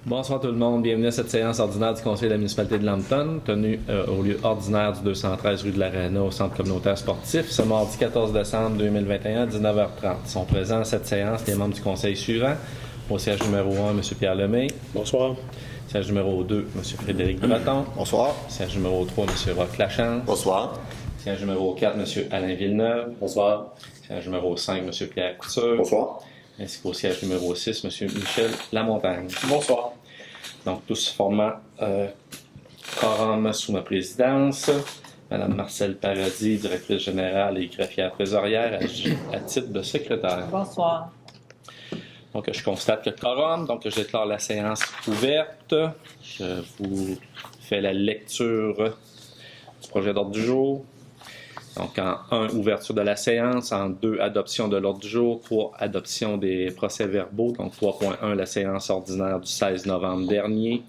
Bonsoir tout le monde, bienvenue à cette séance ordinaire du Conseil de la municipalité de Lambton, tenue au lieu ordinaire du 213 rue de l'Arena au centre communautaire sportif, ce mardi 14 décembre 2021 à 19h30. Ils sont présents à cette séance les membres du Conseil suivant. Au siège numéro 1, M. Pierre Lemay. Bonsoir. Siège numéro 2, M. Frédéric Breton. Bonsoir. Siège numéro 3, M. Roch Lachance. Bonsoir. Siège numéro 4, M. Alain Villeneuve. Bonsoir. Siège numéro 5, M. Pierre Couture. Bonsoir. Ainsi qu'au siège numéro 6, M. Michel Lamontagne. Bonsoir. Donc, tous formant quorum sous ma présidence. Madame Marcelle Paradis, directrice générale et greffière trésorière à titre de secrétaire. Bonsoir. Donc, je constate que quorum, donc je déclare la séance ouverte. Je vous fais la lecture du projet d'ordre du jour. Donc, en 1, ouverture de la séance. En 2, adoption de l'ordre du jour. 3, adoption des procès-verbaux. Donc, 3.1, la séance ordinaire du 16 novembre dernier.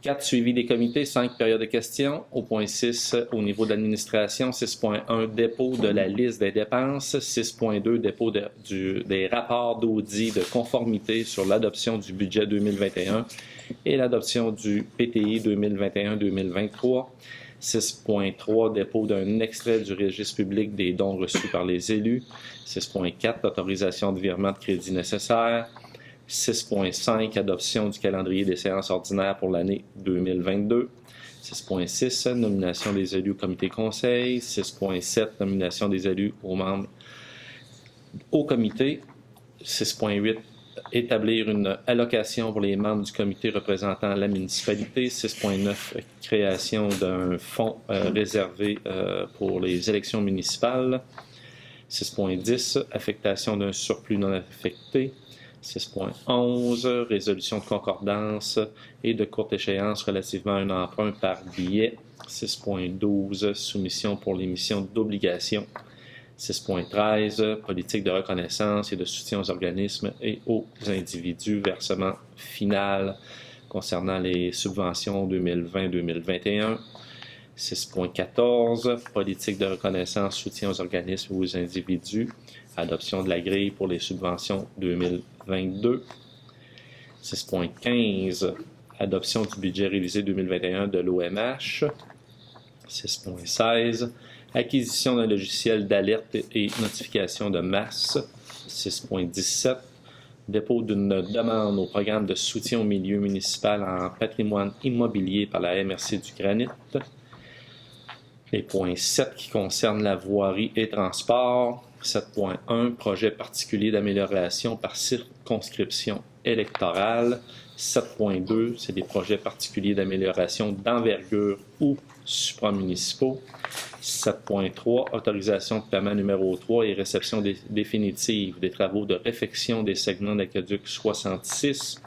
4, suivi des comités. 5, période de questions. Au point 6, au niveau de l'administration. 6.1, dépôt de la liste des dépenses. 6.2, dépôt des rapports d'audit de conformité sur l'adoption du budget 2021 et l'adoption du PTI 2021-2023. 6.3, dépôt d'un extrait du registre public des dons reçus par les élus. 6.4, autorisation de virement de crédit nécessaire. 6.5, adoption du calendrier des séances ordinaires pour l'année 2022. 6.6, nomination des élus au comité conseil. 6.7, nomination des élus aux membres au comité. 6.8, établir une allocation pour les membres du comité représentant la municipalité. 6.9, création d'un fonds réservé pour les élections municipales. 6.10, affectation d'un surplus non affecté. 6.11, résolution de concordance et de courte échéance relativement à un emprunt par billet. 6.12, soumission pour l'émission d'obligations. 6.13, politique de reconnaissance et de soutien aux organismes et aux individus, versement final concernant les subventions 2020-2021. 6.14, politique de reconnaissance, soutien aux organismes et aux individus, adoption de la grille pour les subventions 2022. 6.15, adoption du budget révisé 2021 de l'OMH. 6.16, acquisition d'un logiciel d'alerte et notification de masse. 6.17, dépôt d'une demande au programme de soutien au milieu municipal en patrimoine immobilier par la MRC du Granit. Les points 7 qui concernent la voirie et transport. 7.1, projet particulier d'amélioration par circonscription électorale. 7.2, c'est des projets particuliers d'amélioration d'envergure ou supramunicipaux. 7.3, autorisation de paiement numéro 3 et réception définitive des travaux de réfection des segments d'aqueduc 66.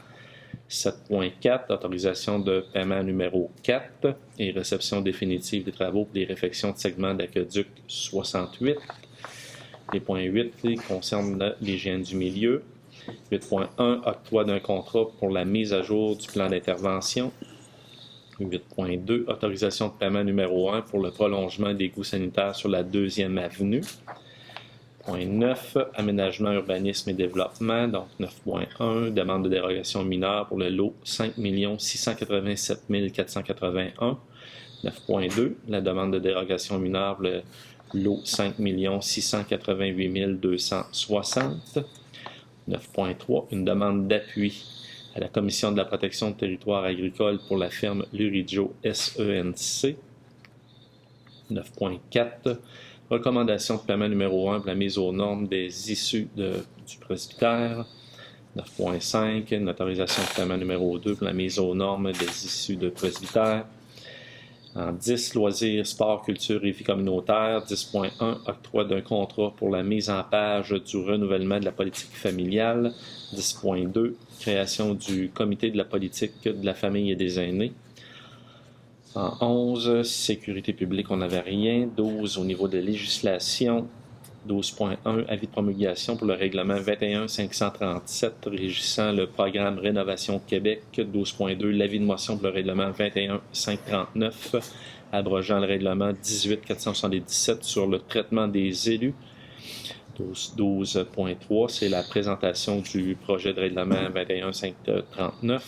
7.4, autorisation de paiement numéro 4 et réception définitive des travaux pour les réfections de segments d'aqueduc 68. Les points 8 concernent l'hygiène du milieu. 8.1, octroi d'un contrat pour la mise à jour du plan d'intervention. 8.2, autorisation de paiement numéro 1 pour le prolongement des coûts sanitaires sur la 2e avenue. Point 9, aménagement, urbanisme et développement. Donc 9.1, demande de dérogation mineure pour le lot 5 687 481. 9.2, la demande de dérogation mineure pour le lot 5 688 260. 9.3, une demande d'appui à la Commission de la protection de territoire agricole pour la firme Luridio SENC. 9.4, recommandation de paiement numéro 1 pour la mise aux normes des issues du presbytère. 9.5, une autorisation de paiement numéro 2 pour la mise aux normes des issues de presbytère. En 10, loisirs, sport, culture et vie communautaire. 10.1, octroi d'un contrat pour la mise en page du renouvellement de la politique familiale. 10.2, création du comité de la politique de la famille et des aînés. En 11, sécurité publique, on n'avait rien. 12, au niveau de la législation. 12.1, avis de promulgation pour le règlement 21-537 régissant le programme Rénovation Québec. 12.2, l'avis de motion pour le règlement 21-539 abrogeant le règlement 18-477 sur le traitement des élus. 12.3, c'est la présentation du projet de règlement 21.539.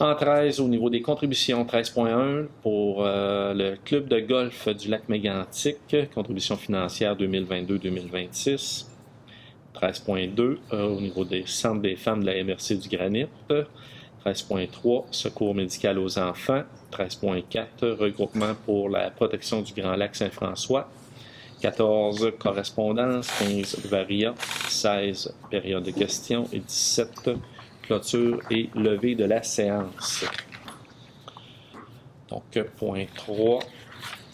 En 13, au niveau des contributions, 13.1 pour le club de golf du lac Mégantic, contribution financière 2022-2026. 13.2 au niveau des centres des femmes de la MRC du Granit. 13.3 secours médical aux enfants. 13.4 regroupement pour la protection du Grand Lac Saint-François. 14 correspondance, 15 variants, 16 période de questions et 17 clôture et levée de la séance. Donc, point 3,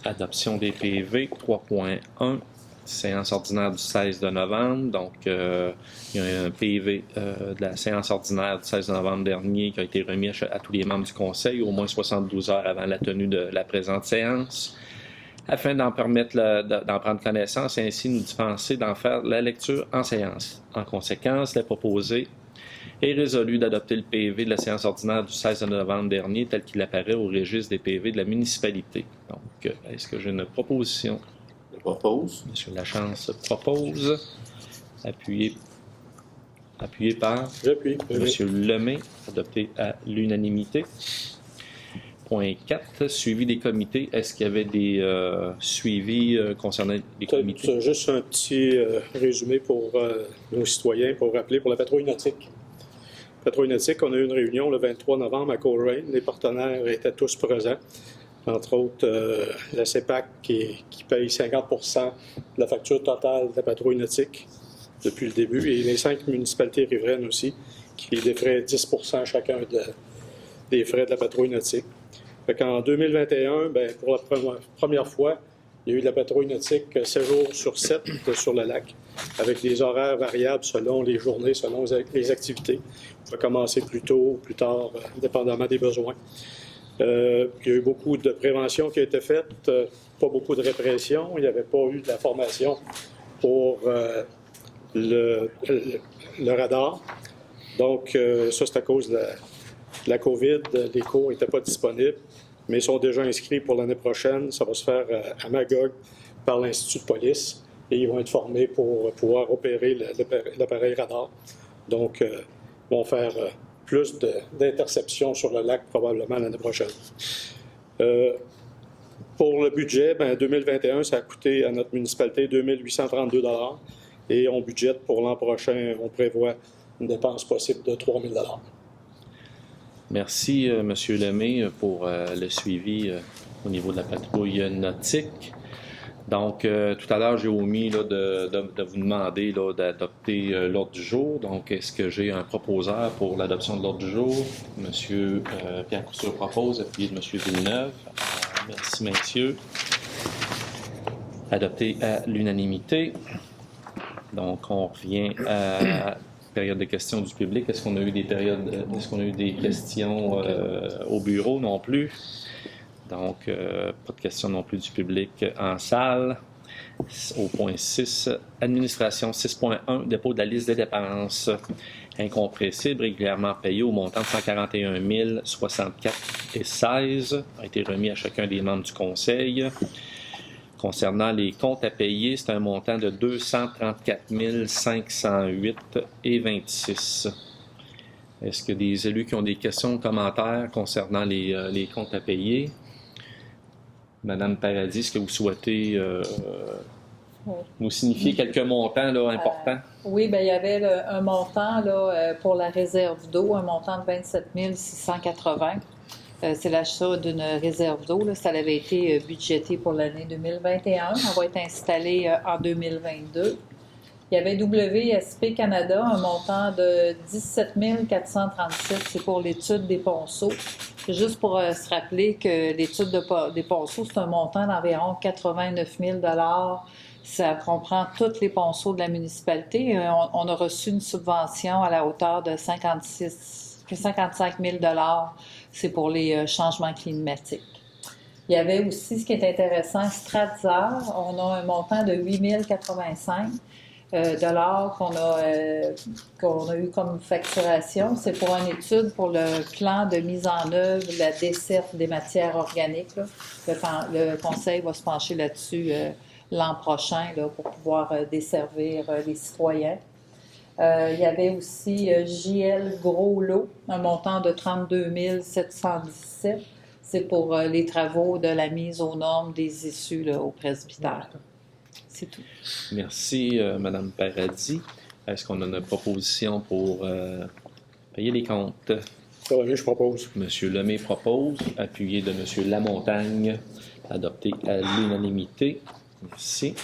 adoption des PV. 3.1, séance ordinaire du 16 de novembre. Donc, il y a un PV de la séance ordinaire du 16 novembre dernier qui a été remis à tous les membres du Conseil, au moins 72 heures avant la tenue de la présente séance, afin d'en prendre connaissance et ainsi nous dispenser d'en faire la lecture en séance. En conséquence, il est proposé et résolu d'adopter le PV de la séance ordinaire du 16 novembre dernier tel qu'il apparaît au registre des PV de la municipalité. Donc, est-ce que j'ai une proposition? Je propose. Monsieur Lachance propose. Appuyé par J'appuie. Monsieur Lemay, adopté à l'unanimité. Point 4, suivi des comités. Est-ce qu'il y avait des suivis concernant les comités? C'est juste un petit résumé pour nos citoyens, pour rappeler pour la patrouille nautique. Patrouille nautique, on a eu une réunion le 23 novembre à Coleraine. Les partenaires étaient tous présents. Entre autres, la CEPAC qui paye 50% de la facture totale de la patrouille nautique depuis le début, et les 5 municipalités riveraines aussi, qui défraient 10% chacun des frais de la patrouille nautique. En 2021, pour la première fois, il y a eu de la patrouille nautique 7 jours sur 7 sur le lac, avec des horaires variables selon les journées, selon les activités. On va commencer plus tôt ou plus tard, dépendamment des besoins. Il y a eu beaucoup de prévention qui a été faite, pas beaucoup de répression. Il n'y avait pas eu de la formation pour le radar. Donc, ça, c'est à cause de la COVID. Les cours n'étaient pas disponibles, mais ils sont déjà inscrits pour l'année prochaine. Ça va se faire à Magog par l'Institut de police et ils vont être formés pour pouvoir opérer l'appareil radar. Donc, ils vont faire plus d'interceptions sur le lac probablement l'année prochaine. Pour le budget, 2021, ça a coûté à notre municipalité 2 832 $ et on budgète pour l'an prochain, on prévoit une dépense possible de 3 000 $. Merci, M. Lemay, pour le suivi au niveau de la patrouille nautique. Donc, tout à l'heure, j'ai omis de vous demander d'adopter l'ordre du jour. Donc, est-ce que j'ai un proposeur pour l'adoption de l'ordre du jour? M. Pierre Couture propose, appuyé de M. Villeneuve. Merci, messieurs. Adopté à l'unanimité. Donc, on revient à période de questions du public. Est-ce qu'on a eu des questions au bureau? Non plus. Donc, pas de questions non plus du public en salle. Au point 6, administration 6.1, dépôt de la liste des dépenses incompressibles régulièrement payées au montant de 141 064,16 a été remis à chacun des membres du conseil. Concernant les comptes à payer, c'est un montant de 234 508,26. Est-ce qu'il y a des élus qui ont des questions ou commentaires concernant les comptes à payer? Madame Paradis, est-ce que vous souhaitez nous signifier quelques montants importants? Oui, il y avait un montant pour la réserve d'eau, un montant de 27 680. C'est l'achat d'une réserve d'eau. Ça avait été budgété pour l'année 2021. On va être installé en 2022. Il y avait WSP Canada, un montant de 17 437. C'est pour l'étude des ponceaux. C'est juste pour se rappeler que l'étude des ponceaux, c'est un montant d'environ 89 000 $. Ça comprend tous les ponceaux de la municipalité. On a reçu une subvention à la hauteur de 55 000 $. C'est pour les changements climatiques. Il y avait aussi, ce qui est intéressant, Stratzer. On a un montant de 8 085 $ qu'on a eu comme facturation. C'est pour une étude pour le plan de mise en œuvre de la desserte des matières organiques. Là. Le conseil va se pencher là-dessus l'an prochain là, pour pouvoir desservir les citoyens. Il y avait aussi JL Gros Lot, un montant de 32 717. C'est pour les travaux de la mise aux normes des issues là, au presbytère. C'est tout. Merci, Mme Paradis. Est-ce qu'on a une proposition pour payer les comptes? Je propose. M. Lemay propose, appuyé de M. Lamontagne, adopté à l'unanimité. Merci.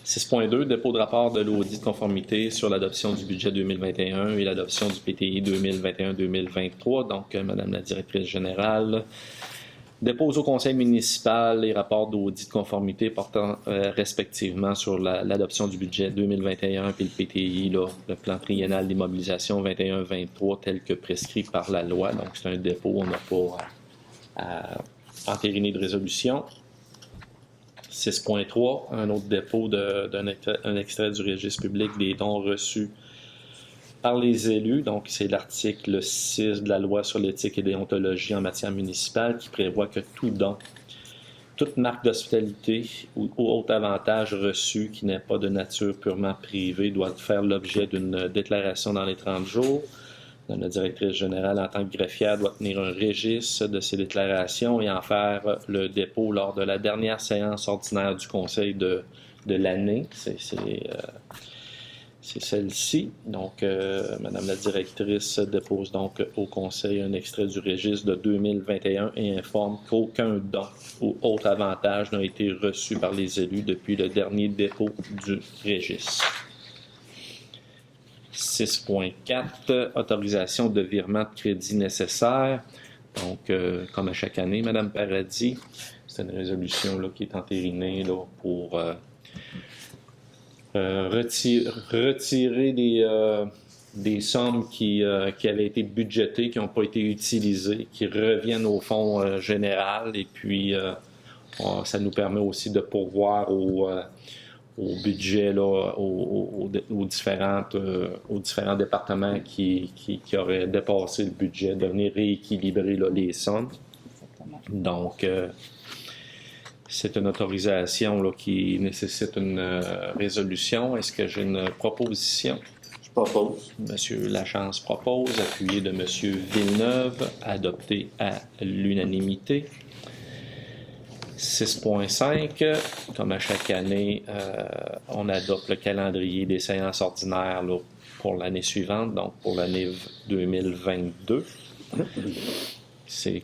6.2, dépôt de rapport de l'audit de conformité sur l'adoption du budget 2021 et l'adoption du PTI 2021-2023. Donc, Madame la directrice générale dépose au conseil municipal les rapports d'audit de conformité portant respectivement sur l'adoption du budget 2021 et le PTI, là, le plan triennal d'immobilisation 21-23 tel que prescrit par la loi. Donc, c'est un dépôt, on n'a pas à entériner de résolution. 6.3, un autre dépôt d'un extrait du registre public des dons reçus par les élus. Donc, c'est l'article 6 de la loi sur l'éthique et déontologie en matière municipale qui prévoit que tout don, toute marque d'hospitalité ou autre avantage reçu qui n'est pas de nature purement privée doit faire l'objet d'une déclaration dans les 30 jours. La directrice générale, en tant que greffière, doit tenir un registre de ces déclarations et en faire le dépôt lors de la dernière séance ordinaire du conseil de l'année. C'est celle-ci. Donc, Madame la directrice dépose donc au conseil un extrait du registre de 2021 et informe qu'aucun don ou autre avantage n'a été reçu par les élus depuis le dernier dépôt du registre. 6.4, autorisation de virement de crédit nécessaire. Donc, comme à chaque année, Mme Paradis, c'est une résolution là, qui est entérinée là, pour retirer des sommes qui avaient été budgétées, qui n'ont pas été utilisées, qui reviennent au fonds général. Et puis, ça nous permet aussi de pourvoir au budget, là, aux différents départements qui auraient dépassé le budget, de venir rééquilibrer là, les sommes. Donc, c'est une autorisation là, qui nécessite une résolution. Est-ce que j'ai une proposition? Je propose. M. Lachance propose, appuyé de M. Villeneuve, adopté à l'unanimité. 6.5, comme à chaque année, on adopte le calendrier des séances ordinaires là, pour l'année suivante, donc pour l'année 2022. C'est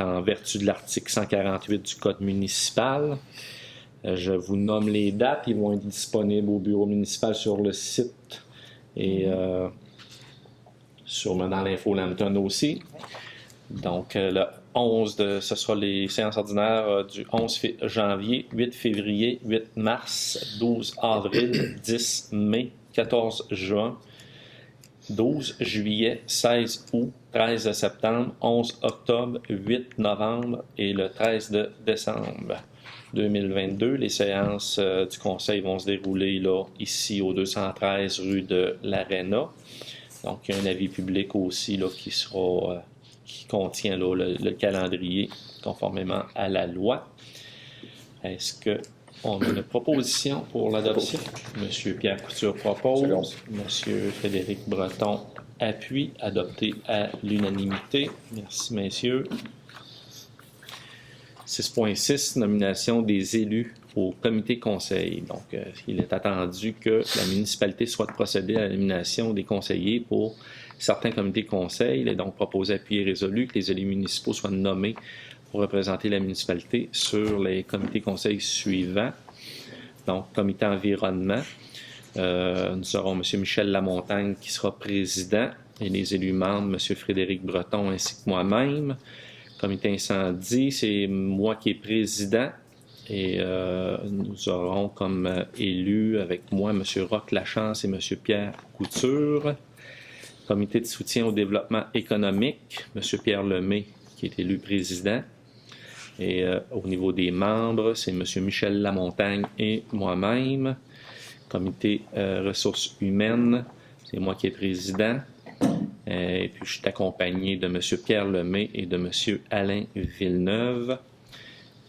en vertu de l'article 148 du Code municipal. Je vous nomme les dates. Ils vont être disponibles au bureau municipal sur le site et dans l'info Lambton aussi. Donc, le 11, ce sera les séances ordinaires du 11 janvier, 8 février, 8 mars, 12 avril, 10 mai, 14 juin, 12 juillet, 16 août, 13 septembre, 11 octobre, 8 novembre et le 13 de décembre 2022. Les séances du conseil vont se dérouler là, ici au 213 rue de l'Arena. Donc, il y a un avis public aussi là, qui contient là, le calendrier conformément à la loi. Est-ce qu'on a une proposition pour l'adoption? M. Pierre Couture propose. M. Frédéric Breton appuie, adopté à l'unanimité. Merci, messieurs. 6.6, nomination des élus au comité conseil. Donc, il est attendu que la municipalité souhaite procéder à la nomination des conseillers pour certains comités conseils. Il est donc proposé, appuyé et résolu que les élus municipaux soient nommés pour représenter la municipalité sur les comités conseils suivants. Donc, comité environnement, nous aurons M. Michel Lamontagne qui sera président et les élus membres, M. Frédéric Breton ainsi que moi-même. Comité incendie, c'est moi qui est président et nous aurons comme élus avec moi M. Roch Lachance et M. Pierre Couture. Comité de soutien au développement économique, M. Pierre Lemay qui est élu président. Et au niveau des membres, c'est M. Michel Lamontagne et moi-même. Comité ressources humaines, c'est moi qui est président. Et puis je suis accompagné de M. Pierre Lemay et de M. Alain Villeneuve.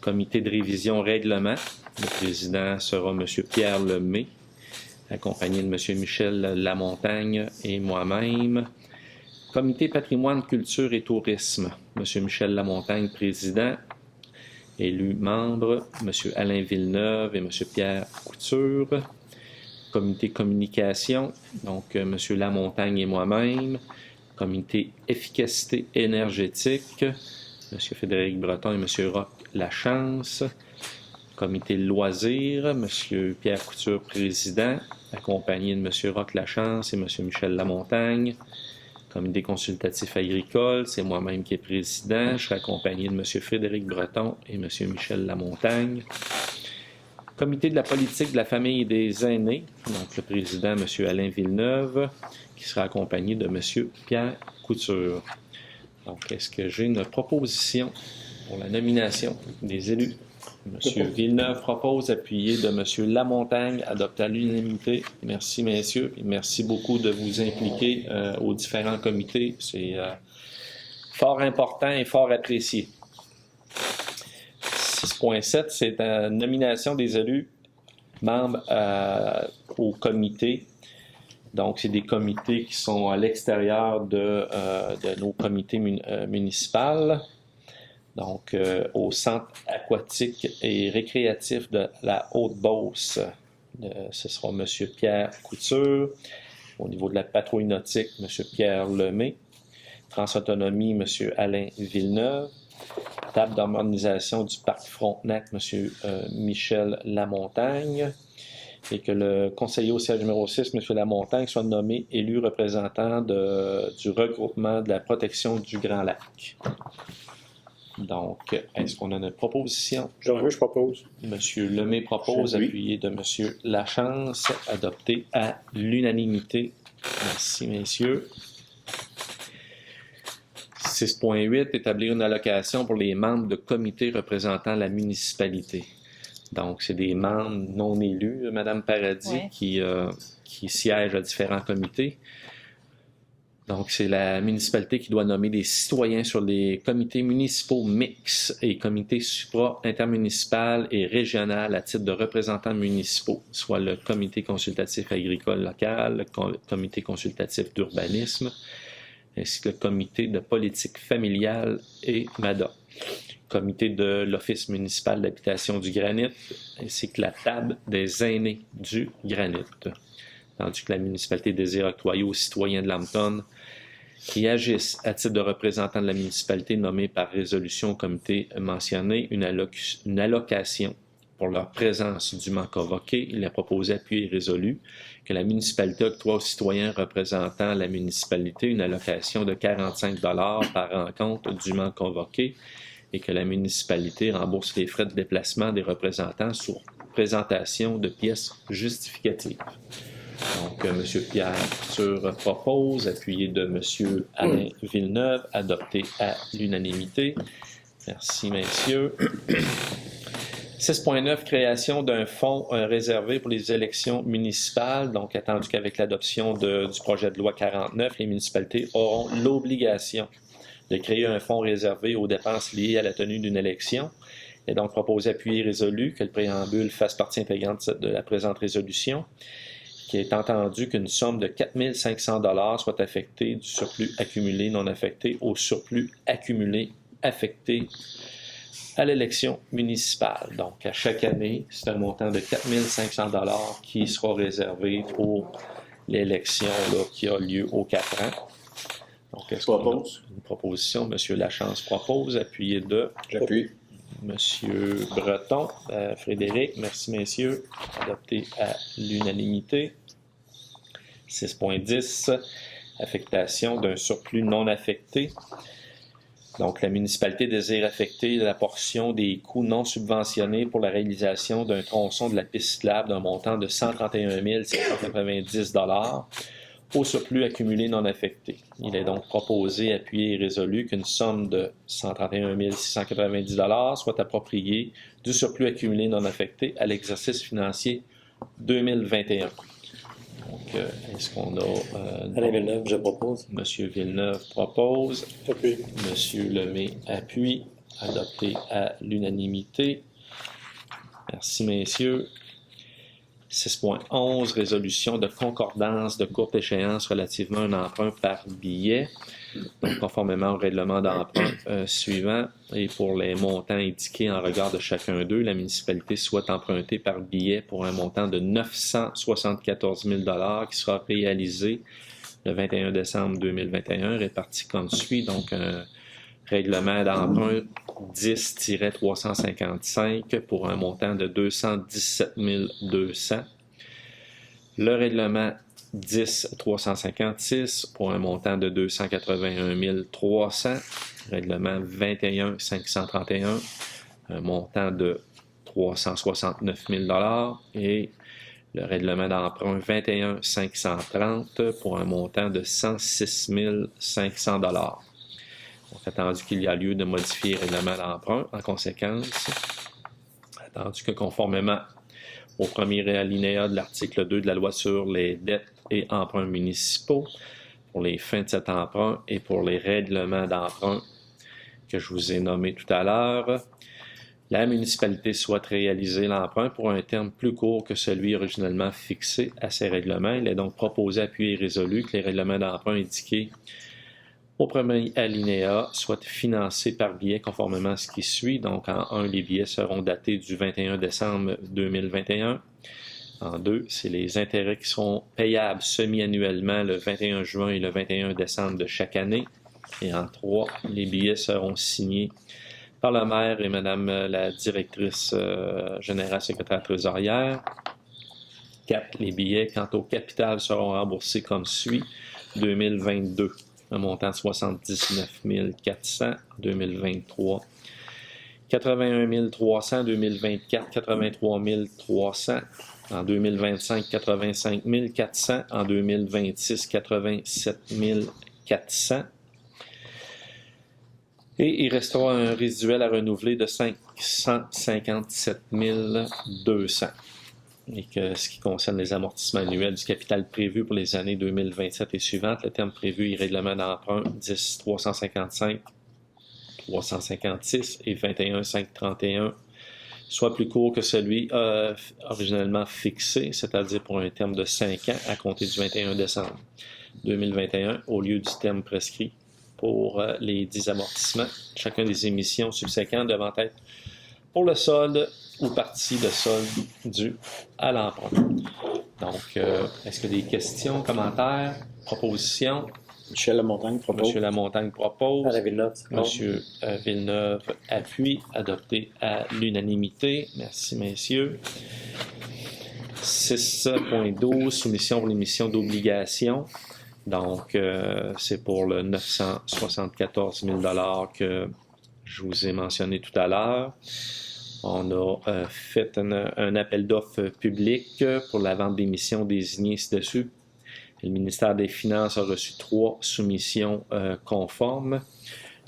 Comité de révision règlement. Le président sera M. Pierre Lemay, accompagné de M. Michel Lamontagne et moi-même. Comité patrimoine, culture et tourisme. M. Michel Lamontagne, président. Élu membre, M. Alain Villeneuve et M. Pierre Couture. Comité communication, donc M. Lamontagne et moi-même. Comité efficacité énergétique, M. Frédéric Breton et M. Roch Lachance. Comité loisirs, M. Pierre Couture, président, accompagné de M. Roch Lachance et M. Michel Lamontagne. Comité consultatif agricole, c'est moi-même qui est président. Je serai accompagné de M. Frédéric Breton et M. Michel Lamontagne. Comité de la politique de la famille et des aînés, donc le président, M. Alain Villeneuve, qui sera accompagné de M. Pierre Couture. Donc, est-ce que j'ai une proposition pour la nomination des élus? M. Villeneuve propose, appuyé de M. Lamontagne, adopté à l'unanimité. Merci, messieurs, et merci beaucoup de vous impliquer aux différents comités. C'est fort important et fort apprécié. 6.7, c'est la nomination des élus membres au comité. Donc, c'est des comités qui sont à l'extérieur de nos comités municipaux. Donc, au centre aquatique et récréatif de la Haute-Beauce, ce sera M. Pierre Couture. Au niveau de la patrouille nautique, M. Pierre Lemay. Transautonomie, M. Alain Villeneuve. Table d'harmonisation du parc Frontenac, M. Michel Lamontagne. Et que le conseiller au siège numéro 6, M. Lamontagne, soit nommé élu représentant du regroupement de la protection du Grand Lac. Donc, est-ce qu'on a une proposition? Je propose. M. Lemay propose, appuyé de M. Lachance, adopté à l'unanimité. Merci, messieurs. 6.8, établir une allocation pour les membres de comités représentant la municipalité. Donc, c'est des membres non élus, Mme Paradis, qui siègent à différents comités. Donc, c'est la municipalité qui doit nommer des citoyens sur les comités municipaux mixtes et comités supra-intermunicipal et régional à titre de représentants municipaux, soit le comité consultatif agricole local, le comité consultatif d'urbanisme, ainsi que le comité de politique familiale et MADA, comité de l'Office municipal d'habitation du Granit, ainsi que la table des aînés du Granit. Tandis que la municipalité désire octroyer aux citoyens de Lambton qui agissent à titre de représentants de la municipalité nommés par résolution au comité mentionné une allocation pour leur présence dûment convoquée. Il est proposé, appuyé et résolu, que la municipalité octroie aux citoyens représentant la municipalité une allocation de 45 $ par rencontre dûment convoquée et que la municipalité rembourse les frais de déplacement des représentants sur présentation de pièces justificatives. Donc, M. Pierre Couture propose, appuyé de M. Alain Villeneuve, adopté à l'unanimité. Merci, messieurs. 6.9, création d'un fonds réservé pour les élections municipales. Donc, attendu qu'avec l'adoption du projet de loi 49, les municipalités auront l'obligation de créer un fonds réservé aux dépenses liées à la tenue d'une élection. Il est donc proposé, appuyé et résolu, que le préambule fasse partie intégrante de la présente résolution, qui est entendu qu'une somme de 4 500 $ soit affectée du surplus accumulé non affecté au surplus accumulé affecté à l'élection municipale. Donc, à chaque année, c'est un montant de 4 500 $ qui sera réservé pour l'élection qui a lieu aux 4 ans. Donc, est-ce qu'on a une proposition? M. Lachance propose, appuyé de... J'appuie. M. Breton, Frédéric, merci messieurs, adopté à l'unanimité. 6.10, affectation d'un surplus non affecté. Donc, la municipalité désire affecter la portion des coûts non subventionnés pour la réalisation d'un tronçon de la piste cyclable d'un montant de 131 790 $ au surplus accumulé non affecté. Il est donc proposé, appuyé et résolu qu'une somme de 131 690 $ soit appropriée du surplus accumulé non affecté à l'exercice financier 2021. Donc, est-ce qu'on a... Alain Villeneuve, je propose. M. Villeneuve propose. Appuie. M. Lemay appuie. adopté à l'unanimité. Merci, messieurs. 6.11, résolution de concordance de courte échéance relativement à un emprunt par billet. Donc, conformément au règlement d'emprunt suivant et pour les montants indiqués en regard de chacun d'eux, la municipalité souhaite emprunter par billet pour un montant de 974 000 $ qui sera réalisé le 21 décembre 2021, réparti comme suit. Donc, un règlement d'emprunt 10-355 pour un montant de 217 200. Le règlement 10-356 pour un montant de 281 300. Règlement 21-531, un montant de 369 000 $. Et le règlement d'emprunt 21-530 pour un montant de 106 500 $. Donc, attendu qu'il y a lieu de modifier le règlement d'emprunt, en conséquence, attendu que conformément au premier alinéa de l'article 2 de la loi sur les dettes et emprunts municipaux, pour les fins de cet emprunt et pour les règlements d'emprunt que je vous ai nommés tout à l'heure, la municipalité souhaite réaliser l'emprunt pour un terme plus court que celui originellement fixé à ces règlements. Il est donc proposé, appuyé et résolu que les règlements d'emprunt indiqués au premier alinéa soient financés par billet conformément à ce qui suit. Donc, en 1, les billets seront datés du 21 décembre 2021. En 2, c'est les intérêts qui seront payables semi-annuellement le 21 juin et le 21 décembre de chaque année. Et en 3, les billets seront signés par le maire et Madame la directrice générale secrétaire trésorière. 4, les billets quant au capital seront remboursés comme suit. 2022, un montant de 79 400 en 2023. 81 300 en 2024, 83 300 en 2025, 85 400 en 2026, 87 400. Et il restera un résiduel à renouveler de 557 200. Et que ce qui concerne les amortissements annuels du capital prévu pour les années 2027 et suivantes, le terme prévu est règlement d'emprunt 10-355, 356 et 21-531, soit plus court que celui originellement fixé, c'est-à-dire pour un terme de 5 ans à compter du 21 décembre 2021, au lieu du terme prescrit pour les 10 amortissements. Chacun des émissions subséquentes devant être pour le solde ou partie de solde due à l'emprunt. Donc, est-ce qu'il y a des questions, commentaires, propositions? Michel Lamontagne propose. Monsieur Lamontagne propose. À la Villeneuve. Monsieur Villeneuve appuie, adopté à l'unanimité. Merci, messieurs. 6.12, soumission pour l'émission d'obligations. Donc, c'est pour le 974 000 $ que je vous ai mentionné tout à l'heure. On a fait un appel d'offres public pour la vente d'émissions désignées ci-dessus. Le ministère des Finances a reçu 3 soumissions conformes,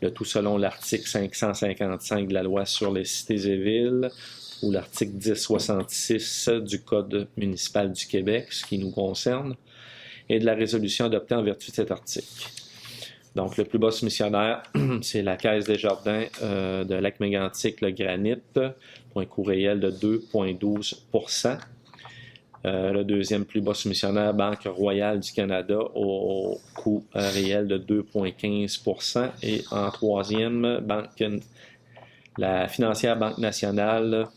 le tout selon l'article 555 de la loi sur les cités et villes ou l'article 1066 du Code municipal du Québec, ce qui nous concerne, et de la résolution adoptée en vertu de cet article. Donc, le plus bas soumissionnaire, c'est la Caisse des Jardins de Lac-Mégantic, le Granit, pour un coût réel de 2,12 %. Le deuxième plus bas soumissionnaire, Banque Royale du Canada, au coût réel de 2,15 %. Et en troisième, la financière Banque Nationale,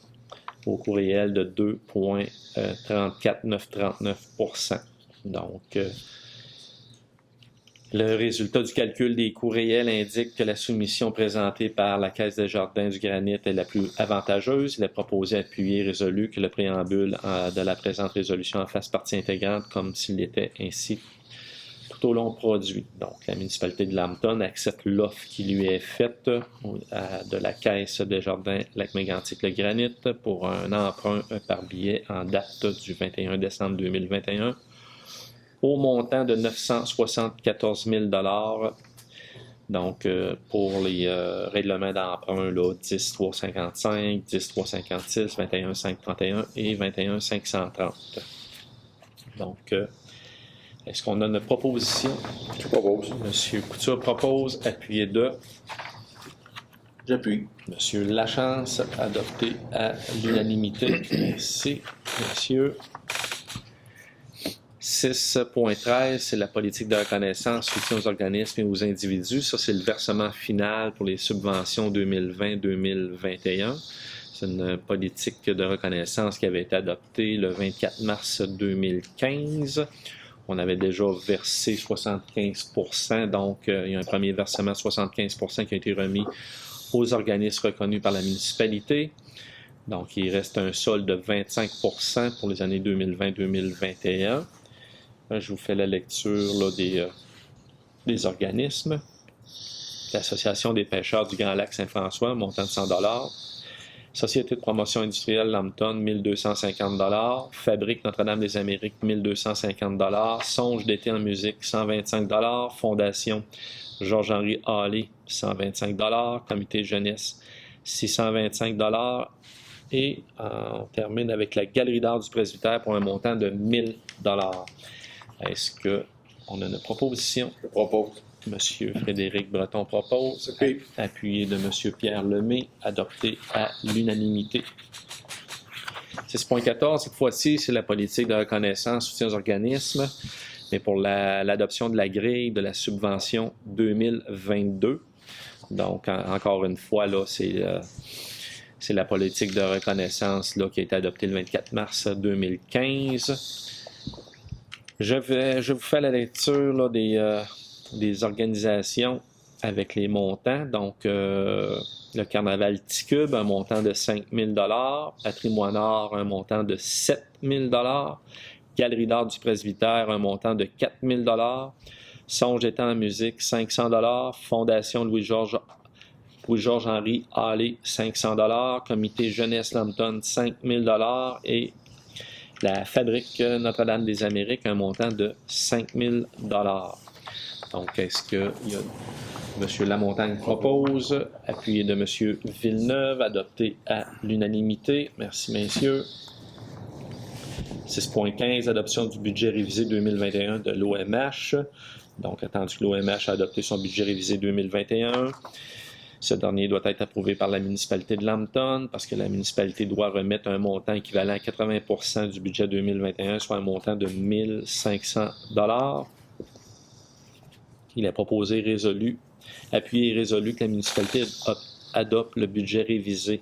au coût réel de 2,34939 %. Donc, le résultat du calcul des coûts réels indique que la soumission présentée par la Caisse des Jardins du Granit est la plus avantageuse. Il est proposé, appuyé et résolu que le préambule de la présente résolution en fasse partie intégrante comme s'il était ainsi tout au long produit. Donc, la municipalité de Lambton accepte l'offre qui lui est faite de la Caisse des Jardins Lac-Mégantic le Granit pour un emprunt par billet en date du 21 décembre 2021 au montant de 974 000 $. Donc, pour les règlements d'emprunt, 10-355, 10-356, 21-531 et 21-530. Donc, est-ce qu'on a une proposition? Je propose. Monsieur Couture propose, appuyé de. J'appuie. Monsieur Lachance, adopté à l'unanimité. Merci, messieurs. 6.13, c'est la politique de reconnaissance, soutien aux organismes et aux individus. Ça, c'est le versement final pour les subventions 2020-2021. C'est une politique de reconnaissance qui avait été adoptée le 24 mars 2015. On avait déjà versé 75%, donc il y a un premier versement de 75% qui a été remis aux organismes reconnus par la municipalité. Donc, il reste un solde de 25% pour les années 2020-2021. Je vous fais la lecture là, des organismes. L'Association des pêcheurs du Grand Lac Saint-François, montant de 100 $. Société de promotion industrielle Lambton, 1250 $. Fabrique Notre-Dame-des-Amériques, 1250 $. Songe d'été en musique, 125 $. Fondation Georges-Henri Hallé, 125 $. Comité jeunesse, 625 $. Et on termine avec la Galerie d'art du presbytère pour un montant de 1000 $. Est-ce qu'on a une proposition? Je propose. Monsieur Frédéric Breton propose, appuyé de Monsieur Pierre Lemay, adopté à l'unanimité. 6.14, cette fois-ci, c'est la politique de reconnaissance, soutien aux organismes, mais pour l'adoption de la grille de la subvention 2022. Donc, encore une fois, là, c'est la politique de reconnaissance là, qui a été adoptée le 24 mars 2015. Je vous fais la lecture là, des organisations avec les montants. Donc, le Carnaval Ticube, un montant de 5 000 $. Patrimoine Art, un montant de 7 000 $. Galerie d'art du presbytère, un montant de 4 000 $. Songe étant en musique, 500 $. Fondation Louis-Georges-Henri Hallé, 500 $. Comité Jeunesse Lambton, 5 000 $. Et la Fabrique Notre-Dame-des-Amériques, un montant de 5 000 $. Donc, est-ce que M. Lamontagne propose, appuyé de M. Villeneuve, adopté à l'unanimité? Merci, messieurs. 6.15, adoption du budget révisé 2021 de l'OMH. Donc, attendu que l'OMH a adopté son budget révisé 2021. Ce dernier doit être approuvé par la municipalité de Lambton parce que la municipalité doit remettre un montant équivalent à 80% du budget 2021, soit un montant de 1 500 $. Il est proposé, résolu, appuyé et résolu que la municipalité adopte le budget révisé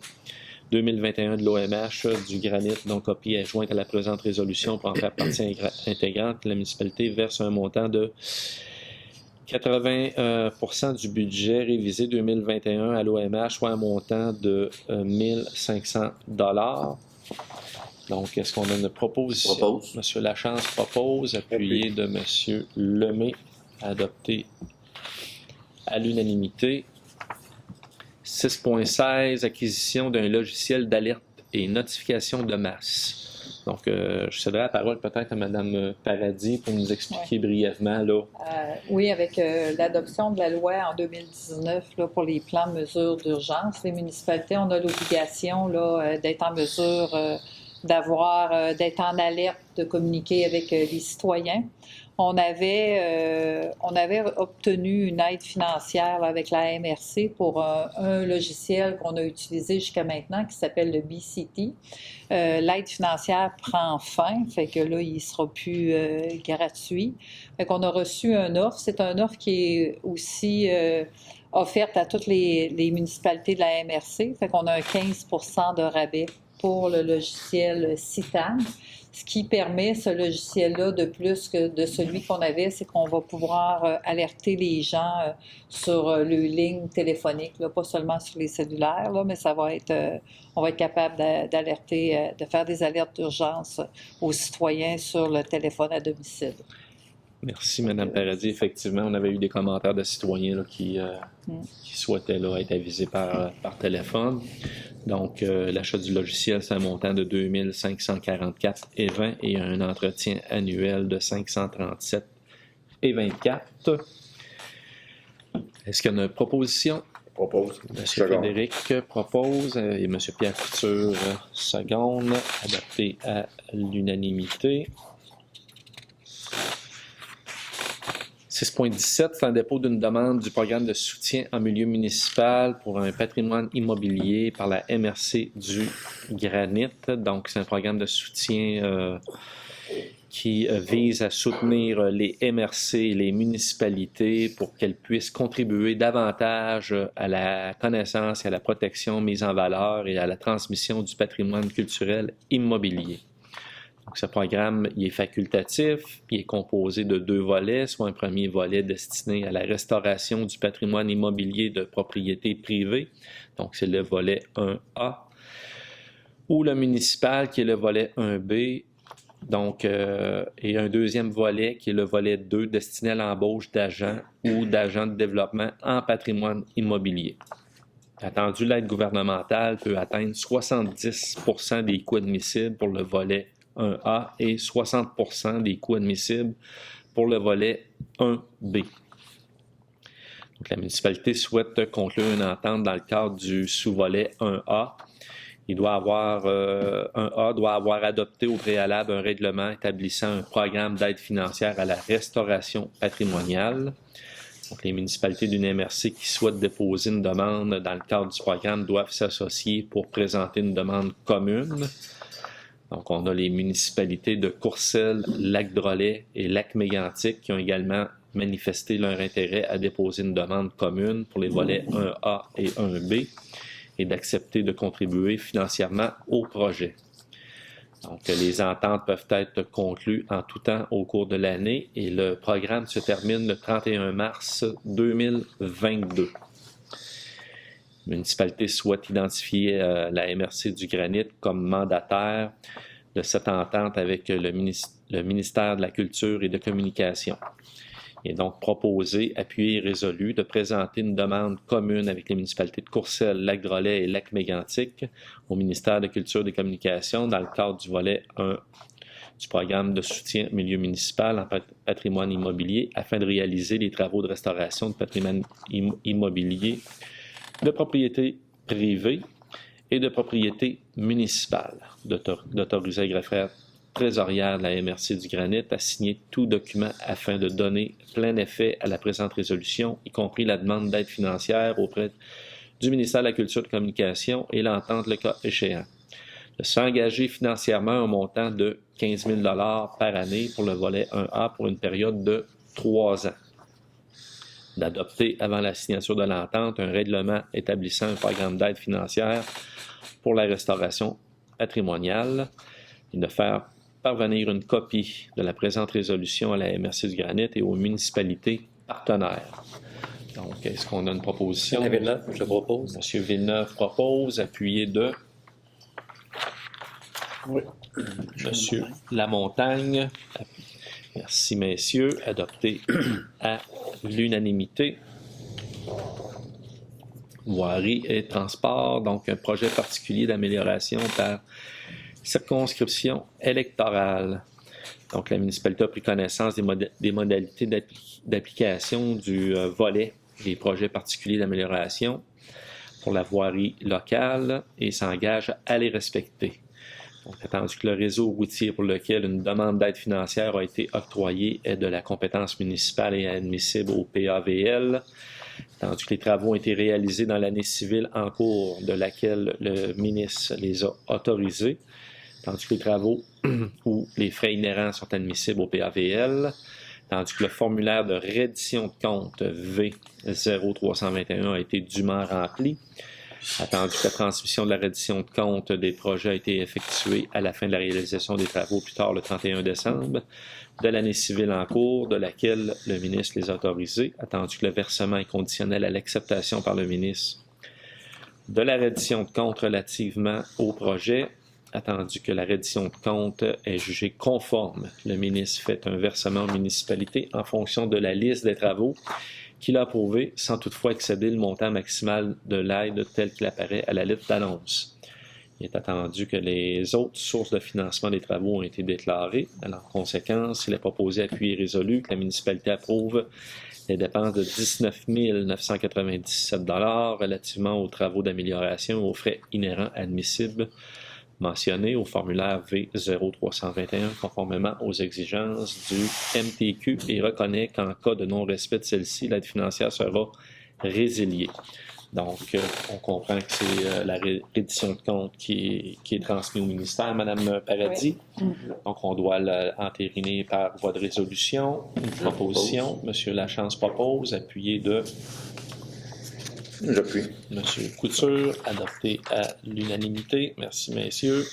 2021 de l'OMH du granit, dont copie est jointe à la présente résolution pour en faire partie intégrante. La municipalité verse un montant de 80% du budget révisé 2021 à l'OMH, soit un montant de 1 500 $. Donc, est-ce qu'on a une proposition? Propose. M. Lachance propose, appuyé de M. Lemay, adopté à l'unanimité. 6.16, acquisition d'un logiciel d'alerte et notification de masse. Donc, je céderai la parole peut-être à Mme Paradis pour nous expliquer brièvement. Là. Oui, avec l'adoption de la loi en 2019 là, pour les plans de mesures d'urgence, les municipalités ont l'obligation d'être en mesure d'être en alerte, de communiquer avec les citoyens. On avait obtenu une aide financière là, avec la MRC pour un logiciel qu'on a utilisé jusqu'à maintenant qui s'appelle le BCT. L'aide financière prend fin, fait que là, il ne sera plus gratuit. Fait qu'on a reçu une offre. C'est une offre qui est aussi offerte à toutes les municipalités de la MRC. Fait qu'on a un 15 % de rabais pour le logiciel CITAM. Ce qui permet ce logiciel-là de plus que de celui qu'on avait, c'est qu'on va pouvoir alerter les gens sur les lignes téléphoniques, là, pas seulement sur les cellulaires, là, mais ça va être, on va être capable d'alerter, de faire des alertes d'urgence aux citoyens sur le téléphone à domicile. Merci, Mme Paradis. Effectivement, on avait eu des commentaires de citoyens là, qui souhaitaient là, être avisés par téléphone. Donc, l'achat du logiciel, c'est un montant de 2 544,20 et un entretien annuel de 537,24. Est-ce qu'il y a une proposition? Propose. M. Frédéric propose et M. Pierre Couture seconde, adopté à l'unanimité. 6.17, c'est un dépôt d'une demande du programme de soutien en milieu municipal pour un patrimoine immobilier par la MRC du Granit. Donc, c'est un programme de soutien qui vise à soutenir les MRC et les municipalités pour qu'elles puissent contribuer davantage à la connaissance et à la protection mise en valeur et à la transmission du patrimoine culturel immobilier. Donc, ce programme il est facultatif, il est composé de 2 volets, soit un premier volet destiné à la restauration du patrimoine immobilier de propriété privée, donc c'est le volet 1A, ou le municipal qui est le volet 1B, donc, et un deuxième volet qui est le volet 2 destiné à l'embauche d'agents ou d'agents de développement en patrimoine immobilier. Attendu, l'aide gouvernementale peut atteindre 70% des coûts admissibles pour le volet 1A et 60% des coûts admissibles pour le volet 1B. Donc, la municipalité souhaite conclure une entente dans le cadre du sous-volet 1A. Il doit avoir, 1A doit avoir adopté au préalable un règlement établissant un programme d'aide financière à la restauration patrimoniale. Donc, les municipalités d'une MRC qui souhaitent déposer une demande dans le cadre du programme doivent s'associer pour présenter une demande commune. Donc, on a les municipalités de Courcelles, Lac-Drolet et Lac-Mégantic qui ont également manifesté leur intérêt à déposer une demande commune pour les volets 1A et 1B et d'accepter de contribuer financièrement au projet. Donc, les ententes peuvent être conclues en tout temps au cours de l'année et le programme se termine le 31 mars 2022. La municipalité souhaite identifier la MRC du Granit comme mandataire de cette entente avec le ministère de la Culture et de Communication. Il est donc proposé, appuyé et résolu de présenter une demande commune avec les municipalités de Courcelles, Lac-Drolet et Lac-Mégantic au ministère de la Culture et des Communications dans le cadre du volet 1 du programme de soutien milieu municipal en patrimoine immobilier afin de réaliser les travaux de restauration de patrimoine immobilier de propriété privée et de propriété municipale, d'autoriser le greffier trésorière de la MRC du Granit à signer tout document afin de donner plein effet à la présente résolution, y compris la demande d'aide financière auprès du ministère de la Culture et de la Communication et l'entente le cas échéant. De s'engager financièrement un montant de 15 000 $ par année pour le volet 1A pour une période de 3 ans. D'adopter avant la signature de l'entente un règlement établissant un programme d'aide financière pour la restauration patrimoniale et de faire parvenir une copie de la présente résolution à la MRC du Granit et aux municipalités partenaires. Donc, est-ce qu'on a une proposition? M. Villeneuve, je propose. M. Villeneuve propose, appuyé de Oui. M. Lamontagne. Merci, messieurs. Adopté à l'unanimité. Voirie et transport, donc un projet particulier d'amélioration par circonscription électorale. Donc, la municipalité a pris connaissance des modalités d'application du volet des projets particuliers d'amélioration pour la voirie locale et s'engage à les respecter. Donc, attendu que le réseau routier pour lequel une demande d'aide financière a été octroyée est de la compétence municipale et admissible au PAVL, attendu que les travaux ont été réalisés dans l'année civile en cours de laquelle le ministre les a autorisés, tandis que les travaux ou les frais inhérents sont admissibles au PAVL, tandis que le formulaire de reddition de compte V0321 a été dûment rempli, attendu que la transmission de la reddition de compte des projets a été effectuée à la fin de la réalisation des travaux, plus tard le 31 décembre, de l'année civile en cours, de laquelle le ministre les a autorisés, attendu que le versement est conditionnel à l'acceptation par le ministre de la reddition de compte relativement au projet, attendu que la reddition de compte est jugée conforme. Le ministre fait un versement aux municipalités en fonction de la liste des travaux qu'il a approuvé, sans toutefois excéder le montant maximal de l'aide tel qu'il apparaît à la lettre d'annonce. Il est attendu que les autres sources de financement des travaux ont été déclarées. Alors, en conséquence, il est proposé, appuyé et résolu, que la municipalité approuve les dépenses de 19 997 $ relativement aux travaux d'amélioration et aux frais inhérents admissibles mentionné au formulaire V0321 conformément aux exigences du MTQ et reconnaît qu'en cas de non-respect de celle-ci, l'aide financière sera résiliée. Donc, on comprend que c'est la reddition de compte qui est transmise au ministère, Mme Paradis. Oui. Donc, on doit l'entériner par voie de résolution. Une proposition. M. Lachance propose, appuyé de J'appuie. M. Couture, adopté à l'unanimité. Merci, messieurs.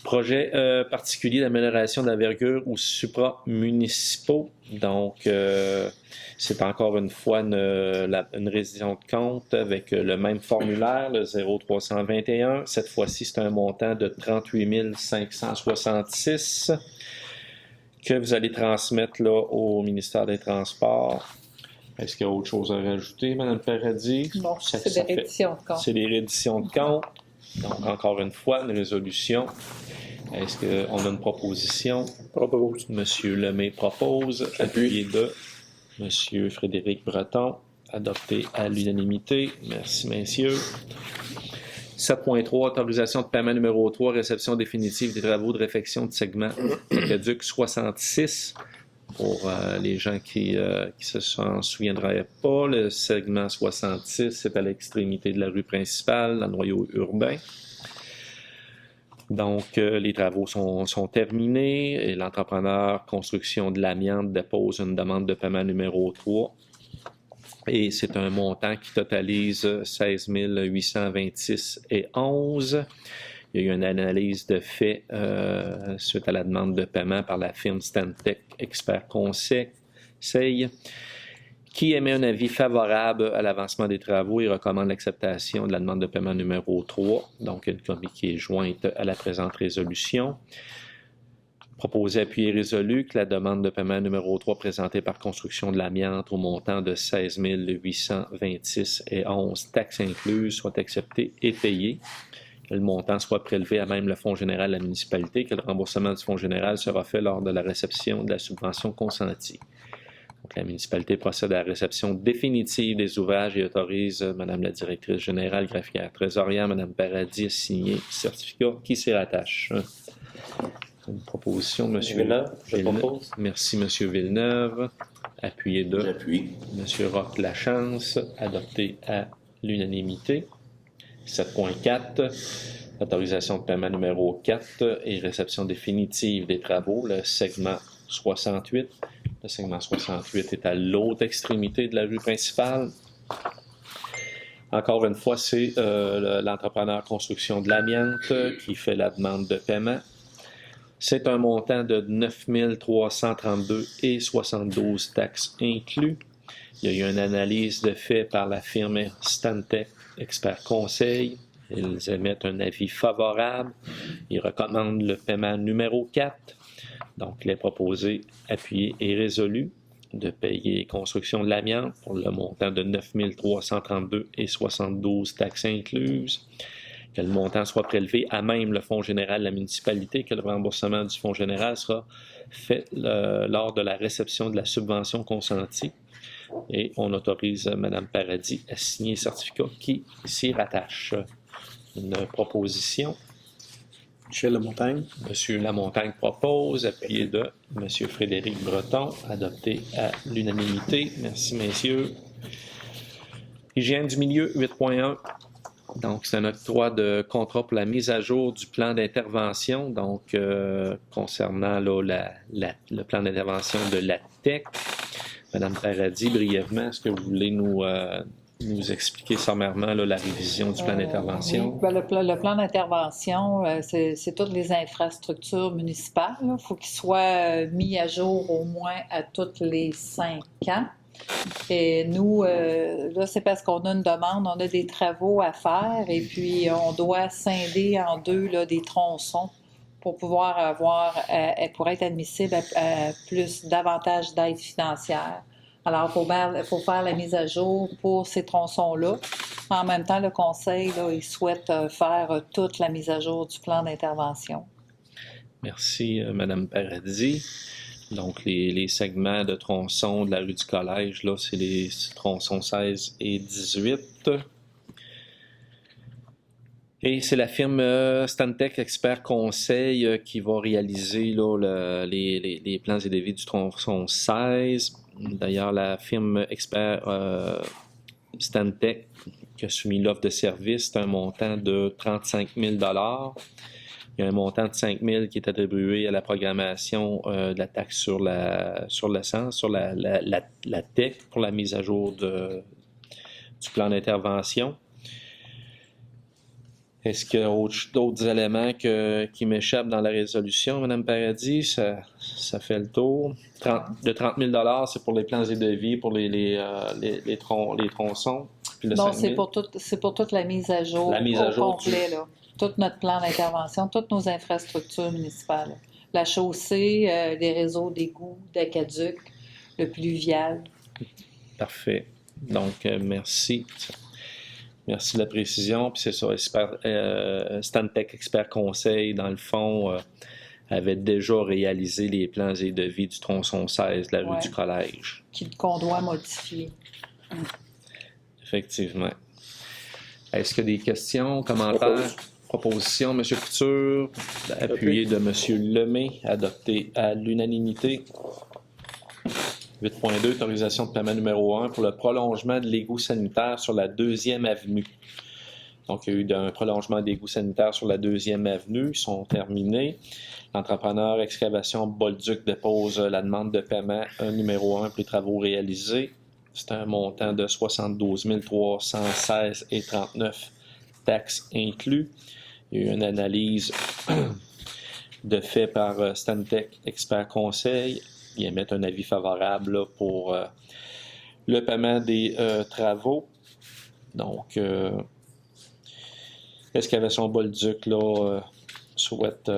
Projet particulier d'amélioration d'envergure ou supramunicipaux. Donc, c'est encore une fois une révision de compte avec le même formulaire, le 0321. Cette fois-ci, c'est un montant de 38 566 que vous allez transmettre là, au ministère des Transports. Est-ce qu'il y a autre chose à rajouter, Mme Paradis? Non, c'est des redditions de compte. C'est des redditions de compte. Donc, encore une fois, une résolution. Est-ce qu'on a une proposition? Propose. M. Lemay propose, appuyé de M. Frédéric Breton, adopté à l'unanimité. Merci, messieurs. 7.3, autorisation de paiement numéro 3, réception définitive des travaux de réfection de segment aqueduc 66. Pour les gens qui se souviendraient pas, le segment 66, c'est à l'extrémité de la rue principale, dans le noyau urbain. Donc, les travaux sont terminés et l'entrepreneur Construction de l'Amiante dépose une demande de paiement numéro 3. Et c'est un montant qui totalise 16 826,11. Il y a eu une analyse de fait suite à la demande de paiement par la firme Stantec Expert Conseil, qui émet un avis favorable à l'avancement des travaux et recommande l'acceptation de la demande de paiement numéro 3, donc une copie qui est jointe à la présente résolution. Proposé, appuyé, résolu que la demande de paiement numéro 3 présentée par Construction de l'Amiante au montant de 16 826,11 taxes incluses soit acceptée et payée. Que le montant soit prélevé à même le Fonds général de la municipalité, que le remboursement du Fonds général sera fait lors de la réception de la subvention consentie. Donc, la municipalité procède à la réception définitive des ouvrages et autorise Mme la directrice générale, graphière trésorière, Mme Paradis, à signer le certificat qui s'y rattache. Une proposition, M. Villeneuve, je propose. Merci, M. Villeneuve. Appuyé de J'appuie. M. Roch-Lachance, adopté à l'unanimité. 7.4, autorisation de paiement numéro 4 et réception définitive des travaux, le segment 68. Le segment 68 est à l'autre extrémité de la rue principale. Encore une fois, c'est l'entrepreneur Construction de l'Amiante qui fait la demande de paiement. C'est un montant de 9 332,72 taxes inclus. Il y a eu une analyse de fait par la firme Stantec Expert Conseil. Ils émettent un avis favorable. Ils recommandent le paiement numéro 4. Donc, il est proposé, appuyé et résolu de payer Construction de l'Amiante pour le montant de 9 332,72 taxes incluses. Que le montant soit prélevé à même le Fonds général de la municipalité, que le remboursement du Fonds général sera fait lors de la réception de la subvention consentie. Et on autorise Mme Paradis à signer le certificat qui s'y rattache. Une proposition. Michel Lamontagne. M. Lamontagne propose, appuyé de M. Frédéric Breton, adopté à l'unanimité. Merci, messieurs. Hygiène du milieu 8.1. Donc, c'est un octroi de contrat pour la mise à jour du plan d'intervention. Donc, concernant là, le plan d'intervention de la TEC. Madame Paradis, brièvement, est-ce que vous voulez nous expliquer sommairement là, la révision du plan d'intervention? Oui. Ben, le plan d'intervention, c'est toutes les infrastructures municipales. Il faut qu'il soit mis à jour au moins à tous les 5 ans. Et nous, là, c'est parce qu'on a une demande, on a des travaux à faire et puis on doit scinder en deux là, des tronçons pour pouvoir avoir, pour être admissible à davantage d'aide financière. Alors, il faut faire la mise à jour pour ces tronçons-là. En même temps, le Conseil, là, il souhaite faire toute la mise à jour du plan d'intervention. Merci, Mme Paradis. Donc, les segments de tronçons de la rue du Collège, là, c'est les tronçons 16 et 18. Et c'est la firme Stantec Expert Conseil qui va réaliser là, les plans et devis du tronçon 16. D'ailleurs, la firme Expert Stantec qui a soumis l'offre de service, c'est un montant de 35 000 $. Il y a un montant de 5 000 qui est attribué à la programmation de la taxe sur l'essence, sur la TEC pour la mise à jour du plan d'intervention. Est-ce qu'il y a d'autres éléments qui m'échappent dans la résolution, Mme Paradis? Ça fait le tour. De 30 000 $, c'est pour les plans et devis, pour les tronçons. Puis le Non, 5 000. c'est pour toute la mise à jour, complet, là. Tout notre plan d'intervention, toutes nos infrastructures municipales. La chaussée, les réseaux d'égouts, d'aqueducs, le pluvial. Parfait. Donc, merci. Merci de la précision. Puis c'est ça, Stantec Expert Conseil, dans le fond, avait déjà réalisé les plans et devis du tronçon 16 de la rue du Collège. Qu'on doit modifier. Effectivement. Est-ce qu'il y a des questions, commentaires, propositions, M. Couture, appuyé de M. Lemay, adopté à l'unanimité. 8.2, autorisation de paiement numéro 1 pour le prolongement de l'égout sanitaire sur la 2e avenue. Donc, il y a eu un prolongement d'égout sanitaire sur la 2e avenue. Ils sont terminés. L'entrepreneur Excavation Bolduc dépose la demande de paiement numéro 1 pour les travaux réalisés. C'est un montant de 72 316,39 taxes inclus. Il y a eu une analyse de fait par Stantec Expert Conseil. Ils émettent un avis favorable là, pour le paiement des travaux. Donc, Excavation Bolduc là, souhaite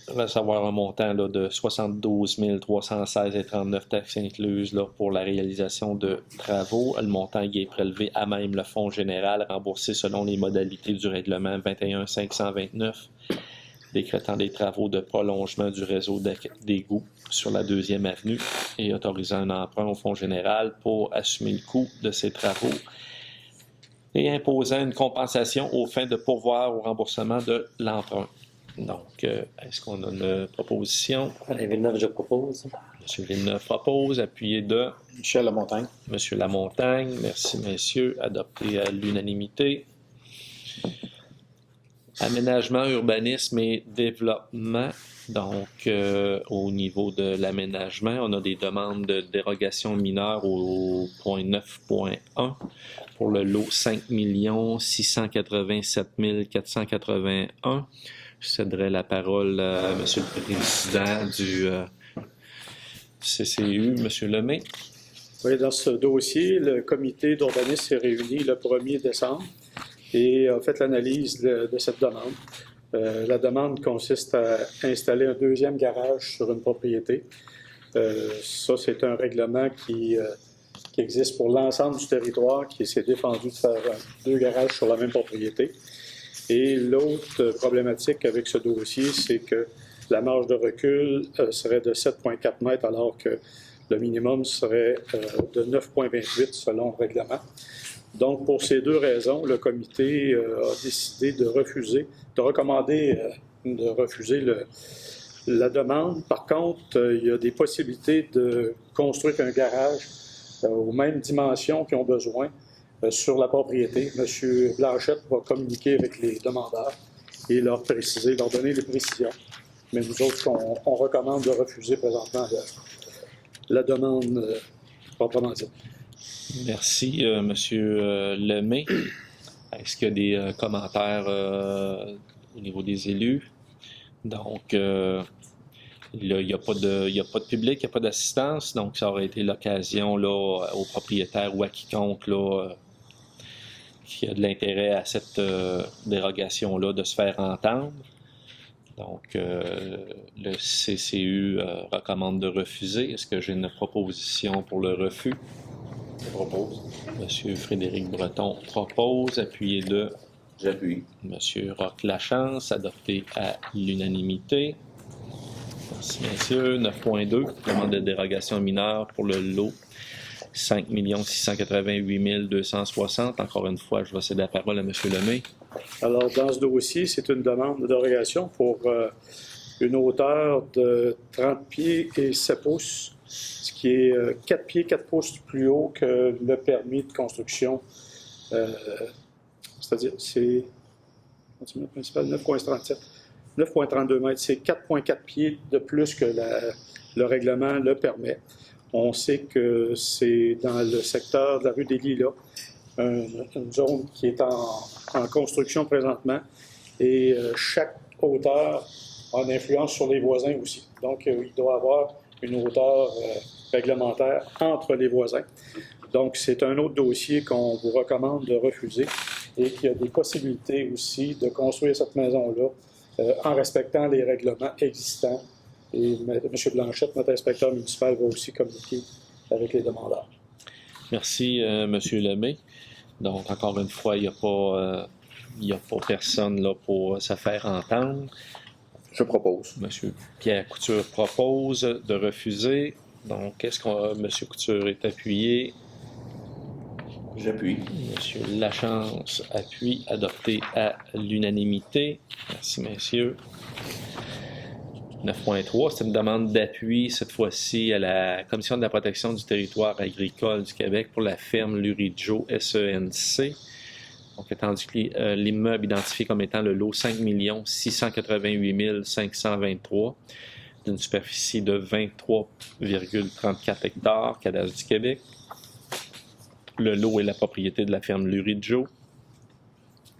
recevoir un montant là, de 72 316,39 taxes incluses là, pour la réalisation de travaux. Le montant y est prélevé à même le fonds général, remboursé selon les modalités du règlement 21.529, décrétant des travaux de prolongement du réseau d'égouts sur la 2e avenue et autorisant un emprunt au fonds général pour assumer le coût de ces travaux et imposant une compensation aux fins de pourvoir au remboursement de l'emprunt. Donc, est-ce qu'on a une proposition? Alain Villeneuve, je propose. M. Villeneuve propose, appuyé de Michel Lamontagne. M. Lamontagne. Merci, messieurs. Adopté à l'unanimité. Aménagement, urbanisme et développement. Donc, au niveau de l'aménagement, on a des demandes de dérogation mineure au point 9.1 pour le lot 5 687 481. Je céderai la parole à M. le Président du CCU, M. Lemay. Oui, dans ce dossier, le comité d'urbanisme s'est réuni le 1er décembre et a fait l'analyse de cette demande. La demande consiste à installer un 2e garage sur une propriété. Ça, c'est un règlement qui existe pour l'ensemble du territoire, qui s'est défendu de faire 2 garages sur la même propriété. Et l'autre problématique avec ce dossier, c'est que la marge de recul serait de 7,4 mètres, alors que le minimum serait de 9,28 selon le règlement. Donc, pour ces 2 raisons, le comité a décidé de recommander de refuser la demande. Par contre, il y a des possibilités de construire un garage aux mêmes dimensions qu'ils ont besoin sur la propriété. M. Blanchette va communiquer avec les demandeurs et leur donner les précisions. Mais nous autres, on recommande de refuser présentement la demande proprement dite. Merci, M. Lemay. Est-ce qu'il y a des commentaires au niveau des élus? Donc, il n'y a pas de public, il n'y a pas d'assistance, donc ça aurait été l'occasion là, aux propriétaires ou à quiconque là, qui a de l'intérêt à cette dérogation-là de se faire entendre. Donc, le CCU recommande de refuser. Est-ce que j'ai une proposition pour le refus? Je propose. M. Frédéric Breton propose, appuyé de J'appuie. M. Roch-Lachance, adopté à l'unanimité. Merci, messieurs. 9.2, demande de dérogation mineure pour le lot 5 688 260. Encore une fois, je vais céder la parole à M. Lemay. Alors, dans ce dossier, c'est une demande de dérogation pour une hauteur de 30 pieds et 7 pouces, ce qui est 4 pieds, 4 pouces plus haut que le permis de construction. C'est-à-dire, c'est principal 9,37, 9,32 mètres. C'est 4,4 pieds de plus que le règlement le permet. On sait que c'est dans le secteur de la rue des Lilas, une zone qui est en construction présentement, et chaque hauteur a une influence sur les voisins aussi. Donc, il doit y avoir une hauteur réglementaire entre les voisins. Donc, c'est un autre dossier qu'on vous recommande de refuser et qu'il y a des possibilités aussi de construire cette maison-là en respectant les règlements existants. Et M. Blanchette, notre inspecteur municipal, va aussi communiquer avec les demandeurs. Merci, M. Lemay. Donc, encore une fois, il n'y a pas personne là pour se faire entendre. Je propose. M. Pierre Couture propose de refuser. Donc, est-ce que M. Couture est appuyé? J'appuie. M. Lachance appuie, adopté à l'unanimité. Merci, messieurs. 9.3, c'est une demande d'appui, cette fois-ci, à la Commission de la protection du territoire agricole du Québec pour la ferme Lurijo SENC. Donc, étendu que l'immeuble identifié comme étant le lot 5 688 523 d'une superficie de 23,34 hectares, cadastre du Québec. Le lot est la propriété de la ferme Lurijo.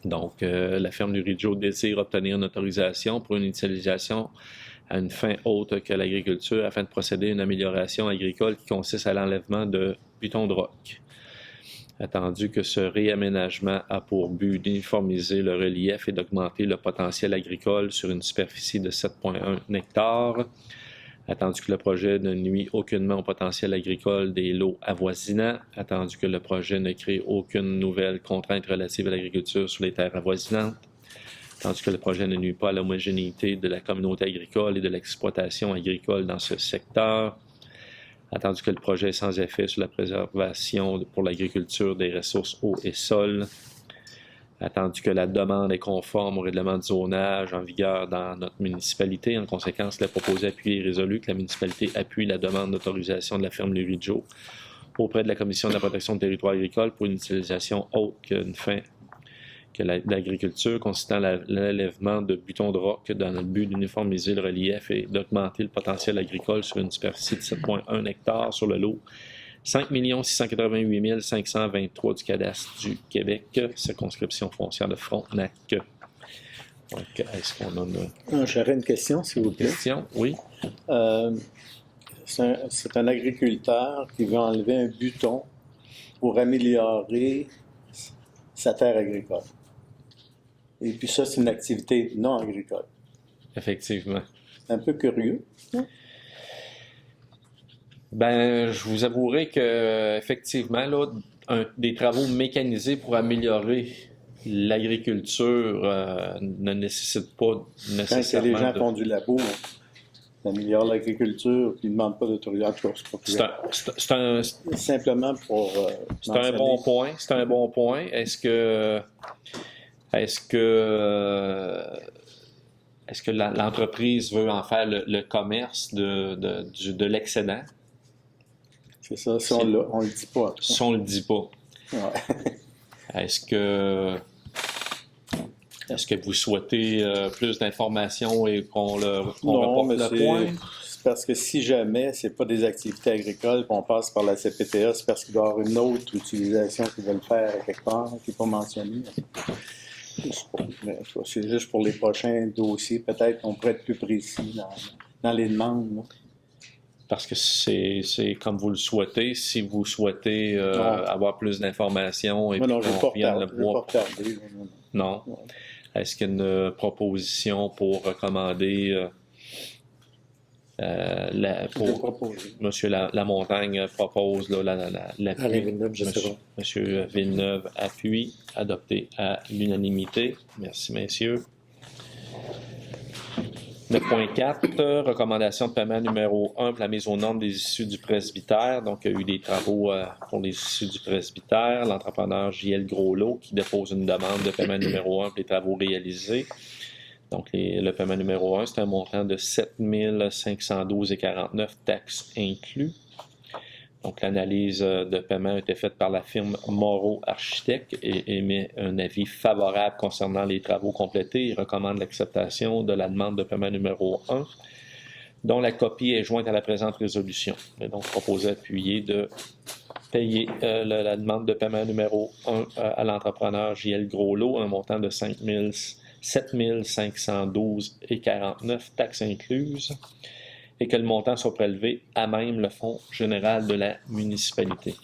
Donc, la ferme Lurijo désire obtenir une autorisation pour une utilisation à une fin autre que l'agriculture afin de procéder à une amélioration agricole qui consiste à l'enlèvement de butons de roc. Attendu que ce réaménagement a pour but d'uniformiser le relief et d'augmenter le potentiel agricole sur une superficie de 7,1 hectares. Attendu que le projet ne nuit aucunement au potentiel agricole des lots avoisinants. Attendu que le projet ne crée aucune nouvelle contrainte relative à l'agriculture sur les terres avoisinantes. Tandis que le projet ne nuit pas à l'homogénéité de la communauté agricole et de l'exploitation agricole dans ce secteur. Attendu que le projet est sans effet sur la préservation pour l'agriculture des ressources eau et sol. Attendu que la demande est conforme au règlement de zonage en vigueur dans notre municipalité. En conséquence, le proposé appuyé est résolu que la municipalité appuie la demande d'autorisation de la ferme Lurijo auprès de la Commission de la protection du territoire agricole pour une utilisation autre qu'une fin que l'agriculture consistant à l'enlèvement de butons de roc dans le but d'uniformiser le relief et d'augmenter le potentiel agricole sur une superficie de 7,1 hectares sur le lot 5 688 523 du cadastre du Québec, circonscription foncière de Frontenac. Donc, est-ce qu'on a J'aurais une question, s'il vous une plaît. question? Oui. C'est un agriculteur qui veut enlever un buton pour améliorer sa terre agricole. Et puis ça, c'est une activité non agricole. Effectivement. Un peu curieux. Ben, je vous avouerai que effectivement, là, des travaux mécanisés pour améliorer l'agriculture ne nécessitent pas Quand nécessairement. les gens font du labo, ils améliorent l'agriculture, puis ils ne demandent pas d'autorisation. C'est un Simplement pour. C'est un bon point. C'est un bon point. Est-ce que l'entreprise veut en faire le commerce de l'excédent? C'est ça, si on ne le dit pas. En tout cas. Si on le dit pas. Ouais. Est-ce que vous souhaitez plus d'informations et qu'on Non, mais reporte le point? c'est parce que si jamais c'est pas des activités agricoles, puis on passe par la CPTA, c'est parce qu'il doit y avoir une autre utilisation qu'ils veulent faire quelque part, qui n'est pas mentionnée. C'est juste pour les prochains dossiers. Peut-être qu'on pourrait être plus précis dans les demandes. Là. Parce que c'est comme vous le souhaitez. Si vous souhaitez avoir plus d'informations et non, je ne qu'on revienne le vais voir. pas retarder. Non. Est-ce qu'il y a une proposition pour recommander Monsieur Lamontagne propose l'appui. Alain Villeneuve, je sais pas. Monsieur Villeneuve appuie, adopté à l'unanimité. Merci, messieurs. 9.4, recommandation de paiement numéro 1 pour la mise aux normes des issues du presbytère. Donc, il y a eu des travaux pour les issues du presbytère. L'entrepreneur J.L. Groslot qui dépose une demande de paiement numéro 1 pour les travaux réalisés. Donc, le paiement numéro 1, c'est un montant de 7 512,49 taxes inclus. Donc, l'analyse de paiement a été faite par la firme Moreau Architectes et émet un avis favorable concernant les travaux complétés. Il recommande l'acceptation de la demande de paiement numéro 1, dont la copie est jointe à la présente résolution. Et donc, proposé appuyer de payer la demande de paiement numéro 1 à l'entrepreneur J.L. Groslot, un montant de 7 512,49 taxes incluses, et que le montant soit prélevé à même le fonds général de la municipalité.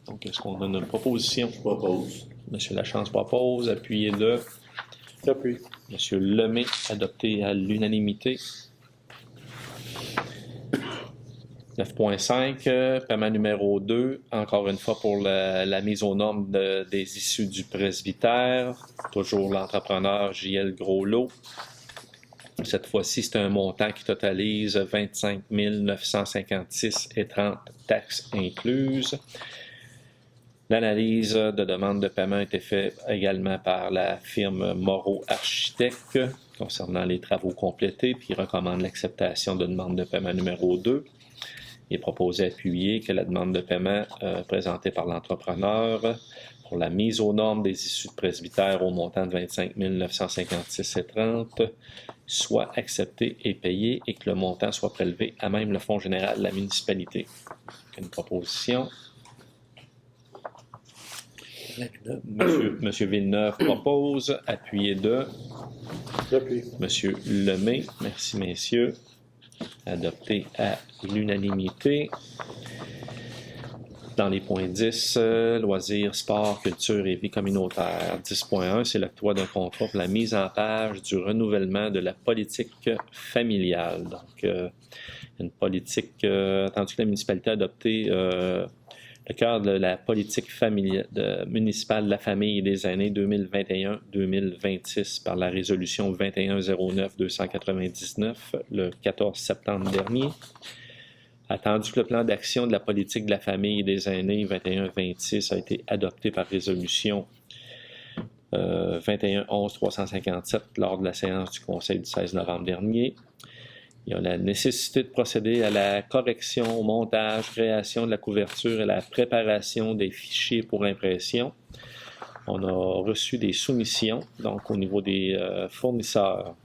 Donc, est-ce qu'on donne une proposition? Je propose. M. Lachance propose, appuyé de J'appuie. M. Lemay, adopté à l'unanimité. 9.5, paiement numéro 2, encore une fois pour la mise aux normes des issues du presbytère. Toujours l'entrepreneur J.L. Groslot. Cette fois-ci, c'est un montant qui totalise 25 956,30 taxes incluses. L'analyse de demande de paiement a été faite également par la firme Moreau Architectes concernant les travaux complétés, puis recommande l'acceptation de demande de paiement numéro 2. Il est proposé appuyer que la demande de paiement présentée par l'entrepreneur pour la mise aux normes des issues de presbytère au montant de 25 956,30 soit acceptée et payée et que le montant soit prélevé à même le fonds général de la municipalité. Une proposition. Monsieur Villeneuve propose, appuyé de J'appuie. Monsieur Lemay. Merci, messieurs. Adopté à l'unanimité. Dans les points 10, loisirs, sport, culture et vie communautaire. 10.1, c'est l'octroi d'un contrat pour la mise en page du renouvellement de la politique familiale. Donc, une politique, attendu que la municipalité a adopté le cœur de la politique municipale de la famille et des aînés 2021-2026 par la résolution 2109-299 le 14 septembre dernier. Attendu que le plan d'action de la politique de la famille et des aînés 21-26 a été adopté par résolution 21-11-357 lors de la séance du Conseil du 16 novembre dernier. Il y a la nécessité de procéder à la correction, au montage, création de la couverture et la préparation des fichiers pour impression. On a reçu des soumissions, donc au niveau des fournisseurs.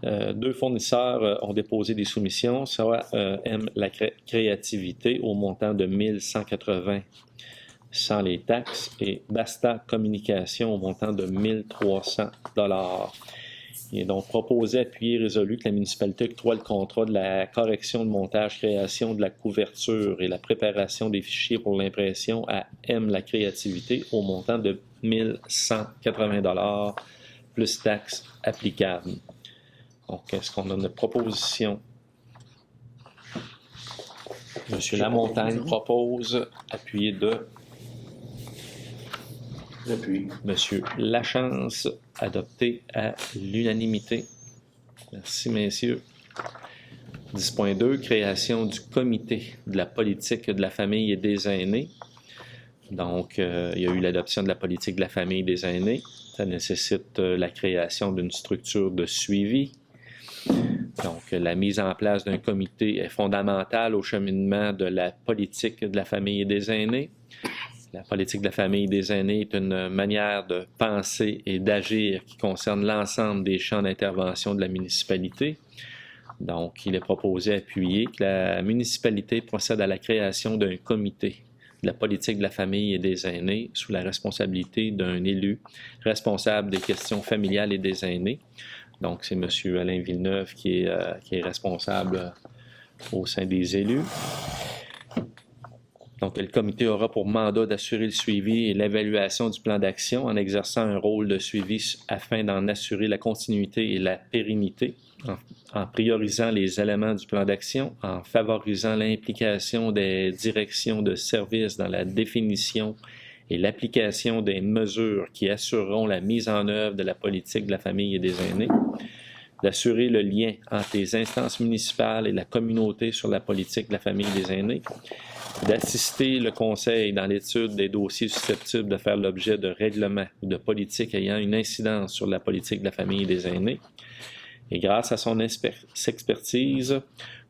2 fournisseurs ont déposé des soumissions, soit M la créativité au montant de 1180 sans les taxes et Basta Communication au montant de 1300 $. Il est donc proposé, appuyé et résolu que la municipalité octroie le contrat de la correction de montage, création de la couverture et la préparation des fichiers pour l'impression à M la créativité au montant de 1180 $ plus taxes applicables. Donc, est-ce qu'on a une proposition? Monsieur Lamontagne propose, appuyé de J'appuie. Monsieur Lachance, adopté à l'unanimité. Merci, messieurs. 10.2, création du comité de la politique de la famille et des aînés. Donc, il y a eu l'adoption de la politique de la famille et des aînés. Ça nécessite la création d'une structure de suivi. Donc, la mise en place d'un comité est fondamentale au cheminement de la politique de la famille et des aînés. La politique de la famille et des aînés est une manière de penser et d'agir qui concerne l'ensemble des champs d'intervention de la municipalité. Donc, il est proposé, appuyer que la municipalité procède à la création d'un comité de la politique de la famille et des aînés sous la responsabilité d'un élu responsable des questions familiales et des aînés. Donc, c'est M. Alain Villeneuve qui est responsable au sein des élus. Donc, le comité aura pour mandat d'assurer le suivi et l'évaluation du plan d'action en exerçant un rôle de suivi afin d'en assurer la continuité et la pérennité, en priorisant les éléments du plan d'action, en favorisant l'implication des directions de services dans la définition et l'application des mesures qui assureront la mise en œuvre de la politique de la famille et des aînés. d'assurer le lien entre les instances municipales et la communauté sur la politique de la famille des aînés, d'assister le Conseil dans l'étude des dossiers susceptibles de faire l'objet de règlements ou de politiques ayant une incidence sur la politique de la famille des aînés, et grâce à son expertise,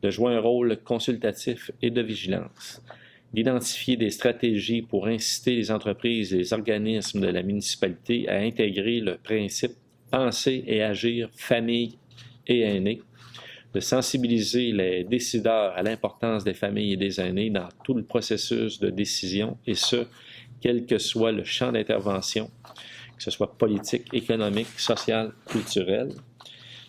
de jouer un rôle consultatif et de vigilance, d'identifier des stratégies pour inciter les entreprises et les organismes de la municipalité à intégrer le principe « penser et agir famille et aînés », de sensibiliser les décideurs à l'importance des familles et des aînés dans tout le processus de décision, et ce, quel que soit le champ d'intervention, que ce soit politique, économique, social, culturel,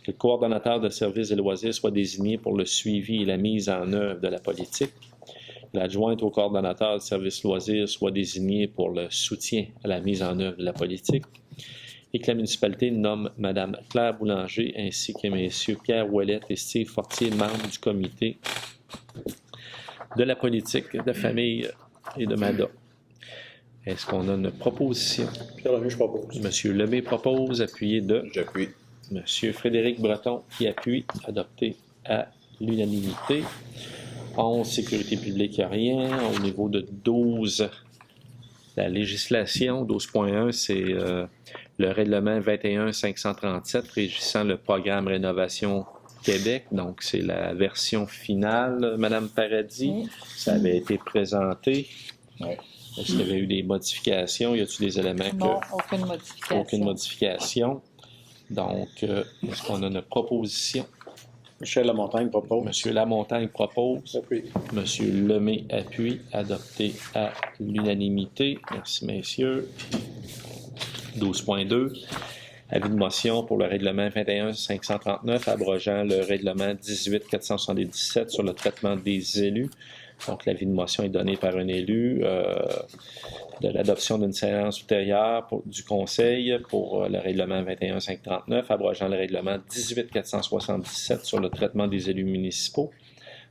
que le coordonnateur de services et loisirs soit désigné pour le suivi et la mise en œuvre de la politique, que l'adjointe au coordonnateur de services loisirs soit désignée pour le soutien à la mise en œuvre de la politique, et que la municipalité nomme Mme Claire Boulanger ainsi que Messieurs Pierre Ouellette et Steve Fortier, membres du comité de la politique de famille et de MADA. Est-ce qu'on a une proposition? Pierre Lemay, je propose. Monsieur Lemay propose, appuyé de J'appuie. Monsieur Frédéric Breton qui appuie, adopté à l'unanimité. 11, sécurité publique, il n'y a rien. Au niveau de 12, la législation, 12.1, c'est le règlement 21-537 régissant le programme Rénovation Québec. Donc, c'est la version finale, Madame Paradis. Oui. Ça avait été présenté. Oui. Est-ce qu'il y avait eu des modifications? Y a-t-il des éléments que... Non, aucune modification. Aucune modification. Donc, est-ce qu'on a une proposition? Michel Lamontagne propose. Monsieur Lamontagne propose. Appuie. Monsieur Lemay appuie. Adopté à l'unanimité. Merci, messieurs. 12.2. Avis de motion pour le règlement 21-539 abrogeant le règlement 18-477 sur le traitement des élus. Donc, l'avis de motion est donné par un élu de l'adoption d'une séance ultérieure du Conseil pour le règlement 21-539, abrogeant le règlement 18-477 sur le traitement des élus municipaux.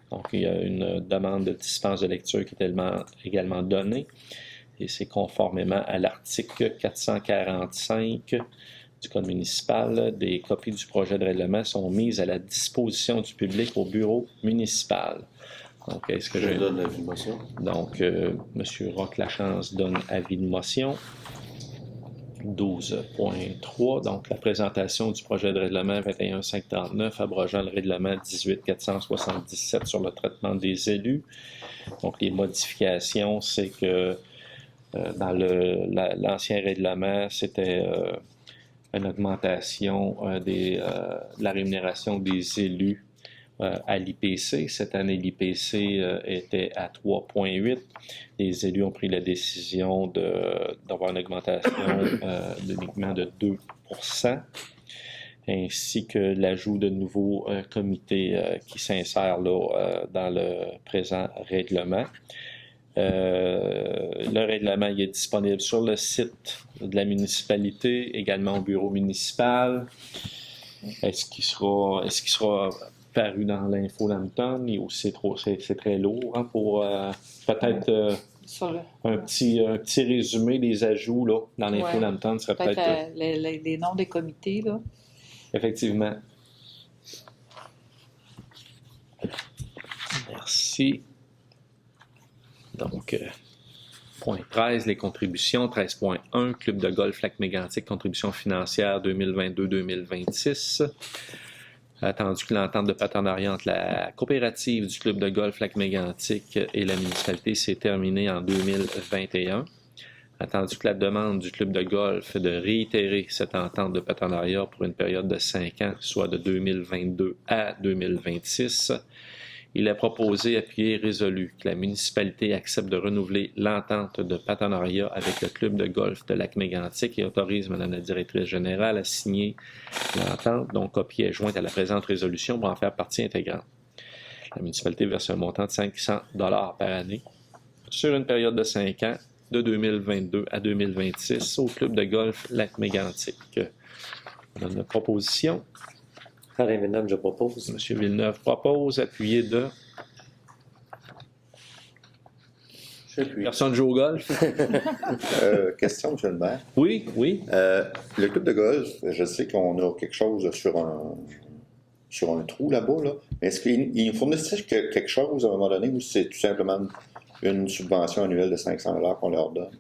Donc, il y a une demande de dispense de lecture qui est également donnée, et c'est conformément à l'article 445 du Code municipal. Des copies du projet de règlement sont mises à la disposition du public au bureau municipal. Donc, est-ce que Je donne l'avis de motion. Donc, M. Roch-Lachance donne avis de motion. 12.3, donc la présentation du projet de règlement 21-539 abrogeant le règlement 18-477 sur le traitement des élus. Donc, les modifications, c'est que dans l'ancien règlement, c'était une augmentation de la rémunération des élus à l'IPC. Cette année, l'IPC était à 3,8. Les élus ont pris la décision d'avoir une augmentation uniquement de 2%, ainsi que l'ajout de nouveaux comités qui s'insèrent dans le présent règlement. Le règlement il est disponible sur le site de la municipalité, également au bureau municipal. Est-ce qu'il sera paru dans l'Info Lambton ou c'est très lourd hein, pour peut-être un petit résumé des ajouts là, dans l'Info Lambton serait peut-être les noms des comités là. Effectivement. Merci. Donc, point 13, les contributions. 13.1, Club de golf Lac-Mégantic, contribution financière 2022-2026. Attendu que l'entente de partenariat entre la coopérative du Club de golf Lac-Mégantic et la municipalité s'est terminée en 2021. Attendu que la demande du Club de golf de réitérer cette entente de partenariat pour une période de 5 ans, soit de 2022 à 2026. Il est proposé, appuyé et résolu que la municipalité accepte de renouveler l'entente de partenariat avec le club de golf de Lac-Mégantic et autorise Mme la directrice générale à signer l'entente, dont copie est jointe à la présente résolution pour en faire partie intégrante. La municipalité verse un montant de 500 $ par année sur une période de 5 ans, de 2022 à 2026, au club de golf Lac-Mégantic. On a une proposition. Alain Villeneuve, je propose. M. Villeneuve propose, appuyé de... J'appuie. Personne joue au golf? Question, M. le maire. Oui, oui. Le club de golf, je sais qu'on a quelque chose sur sur un trou là-bas, là. Est-ce qu'ils fournissent quelque chose à un moment donné ou c'est tout simplement une subvention annuelle de 500 $ qu'on leur donne?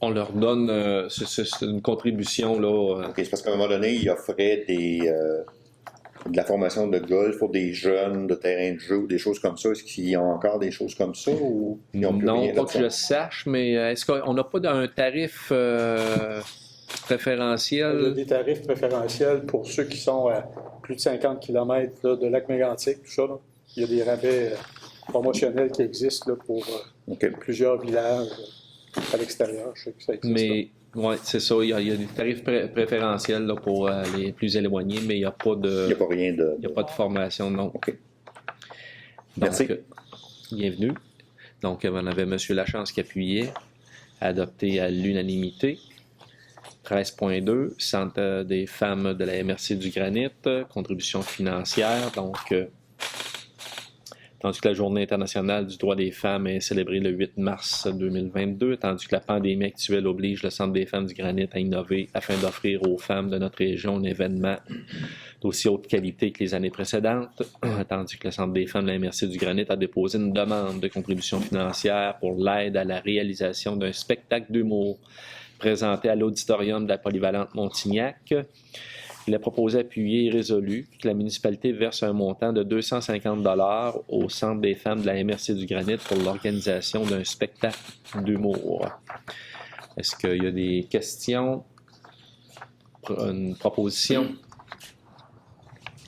On leur donne, c'est une contribution, là. OK, c'est parce qu'à un moment donné, ils offraient de la formation de golf pour des jeunes, de terrain de jeu ou des choses comme ça. Est-ce qu'ils ont encore des choses comme ça ou ils n'ont plus Non, rien pas de que ça? je sache, mais est-ce qu'on n'a pas un tarif Il y a préférentiel? des tarifs préférentiels pour ceux qui sont à plus de 50 km là, de Lac-Mégantic, tout ça. Là. Il y a des rabais promotionnels qui existent là, pour OK. plusieurs villages à l'extérieur. Je sais que ça existe. Mais, oui, c'est ça. Il y a des tarifs préférentiels là, pour les plus éloignés, mais il n'y a pas de. Il n'y a pas rien de... Il n'y a pas de formation, non. OK. Donc, Merci. Bienvenue. Donc, on avait M. Lachance qui appuyait, adopté à l'unanimité. 13.2, Centre des femmes de la MRC du Granit, contribution financière. Donc, tandis que la Journée internationale du droit des femmes est célébrée le 8 mars 2022, tandis que la pandémie actuelle oblige le Centre des femmes du Granit à innover afin d'offrir aux femmes de notre région un événement d'aussi haute qualité que les années précédentes, tandis que le Centre des femmes de la MRC du Granit a déposé une demande de contribution financière pour l'aide à la réalisation d'un spectacle d'humour présenté à l'auditorium de la Polyvalente Montignac. Il a proposé appuyé et résolu que la municipalité verse un montant de 250 $ au Centre des femmes de la MRC du Granit pour l'organisation d'un spectacle d'humour. Est-ce qu'il y a des questions? Une proposition?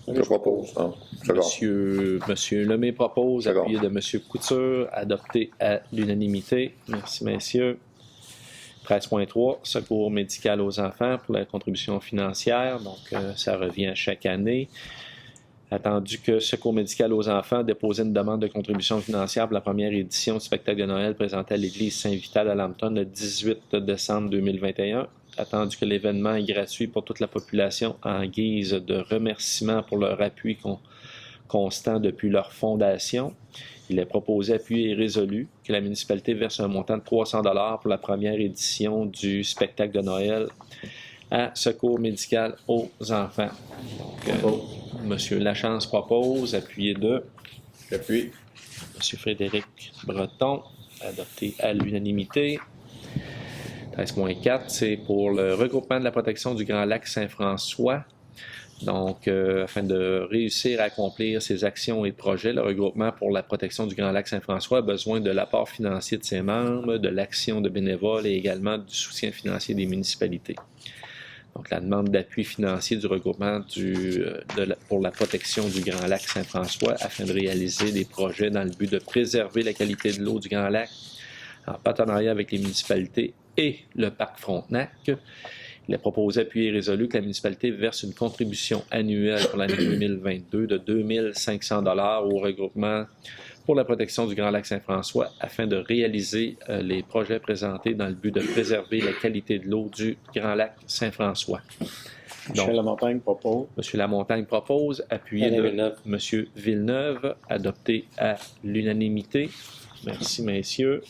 Je propose. Ah, c'est bon. Monsieur Lemay propose, C'est bon. appuyé de Monsieur Couture, adopté à l'unanimité. Merci, messieurs. 13.3, secours médical aux enfants pour la contribution financière. Donc, ça revient chaque année. Attendu que Secours médical aux enfants déposait une demande de contribution financière pour la première édition du spectacle de Noël présenté à l'église Saint-Vital à Lambton le 18 décembre 2021. Attendu que l'événement est gratuit pour toute la population en guise de remerciement pour leur appui constant depuis leur fondation. Il est proposé, appuyé et résolu que la municipalité verse un montant de 300 $ pour la première édition du spectacle de Noël à Secours médical aux enfants. Donc, M. Lachance propose, appuyé de J'appuie. M. Frédéric Breton, adopté à l'unanimité. 13.4, c'est pour le regroupement de la protection du Grand Lac Saint-François. Donc, afin de réussir à accomplir ces actions et projets, le regroupement pour la protection du Grand Lac Saint-François a besoin de l'apport financier de ses membres, de l'action de bénévoles et également du soutien financier des municipalités. Donc, la demande d'appui financier du regroupement pour la protection du Grand Lac Saint-François afin de réaliser des projets dans le but de préserver la qualité de l'eau du Grand Lac en partenariat avec les municipalités et le Parc Frontenac. Il est proposé, appuyé et résolu que la municipalité verse une contribution annuelle pour l'année 2022 de 2500 $ au regroupement pour la protection du Grand Lac Saint-François afin de réaliser les projets présentés dans le but de préserver la qualité de l'eau du Grand Lac Saint-François. Michel Lamontagne propose. M. Lamontagne propose, appuyé Alain de Villeneuve. M. Villeneuve, adopté à l'unanimité. Merci, messieurs.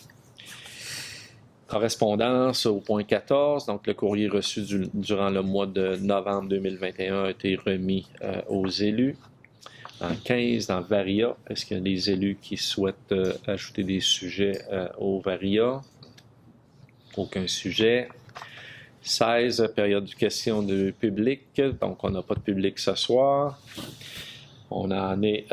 Correspondance au point 14, donc le courrier reçu durant le mois de novembre 2021 a été remis aux élus. En 15, dans Varia, est-ce qu'il y a des élus qui souhaitent ajouter des sujets au Varia? Aucun sujet. 16, période de questions de public, donc on n'a pas de public ce soir. On en est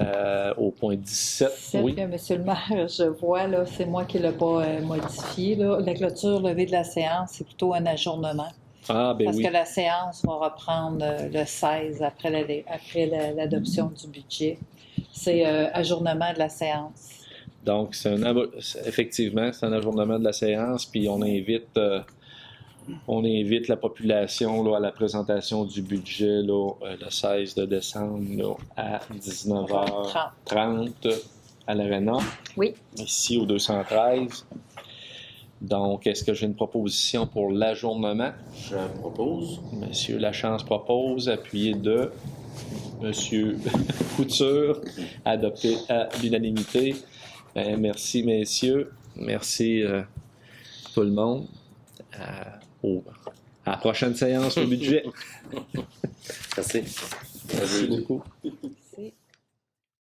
au point 17. Celle Oui. que, Monsieur le maire, je vois, là, c'est moi qui ne l'ai pas modifié. Là. La clôture levée de la séance, c'est plutôt un ajournement. Ah, ben Parce oui. que la séance va reprendre le 16 après l'adoption du budget. C'est ajournement de la séance. Donc, effectivement, c'est un ajournement de la séance, puis on invite la population là, à la présentation du budget là, le 16 de décembre là, à 19h30 à l'Arena, Oui. ici au 213. Donc, est-ce que j'ai une proposition pour l'ajournement? Je propose. Monsieur Lachance propose, appuyé de Monsieur Couture, adopté à l'unanimité. Merci, messieurs. Merci tout le monde. À la prochaine séance au budget. Merci. Merci beaucoup.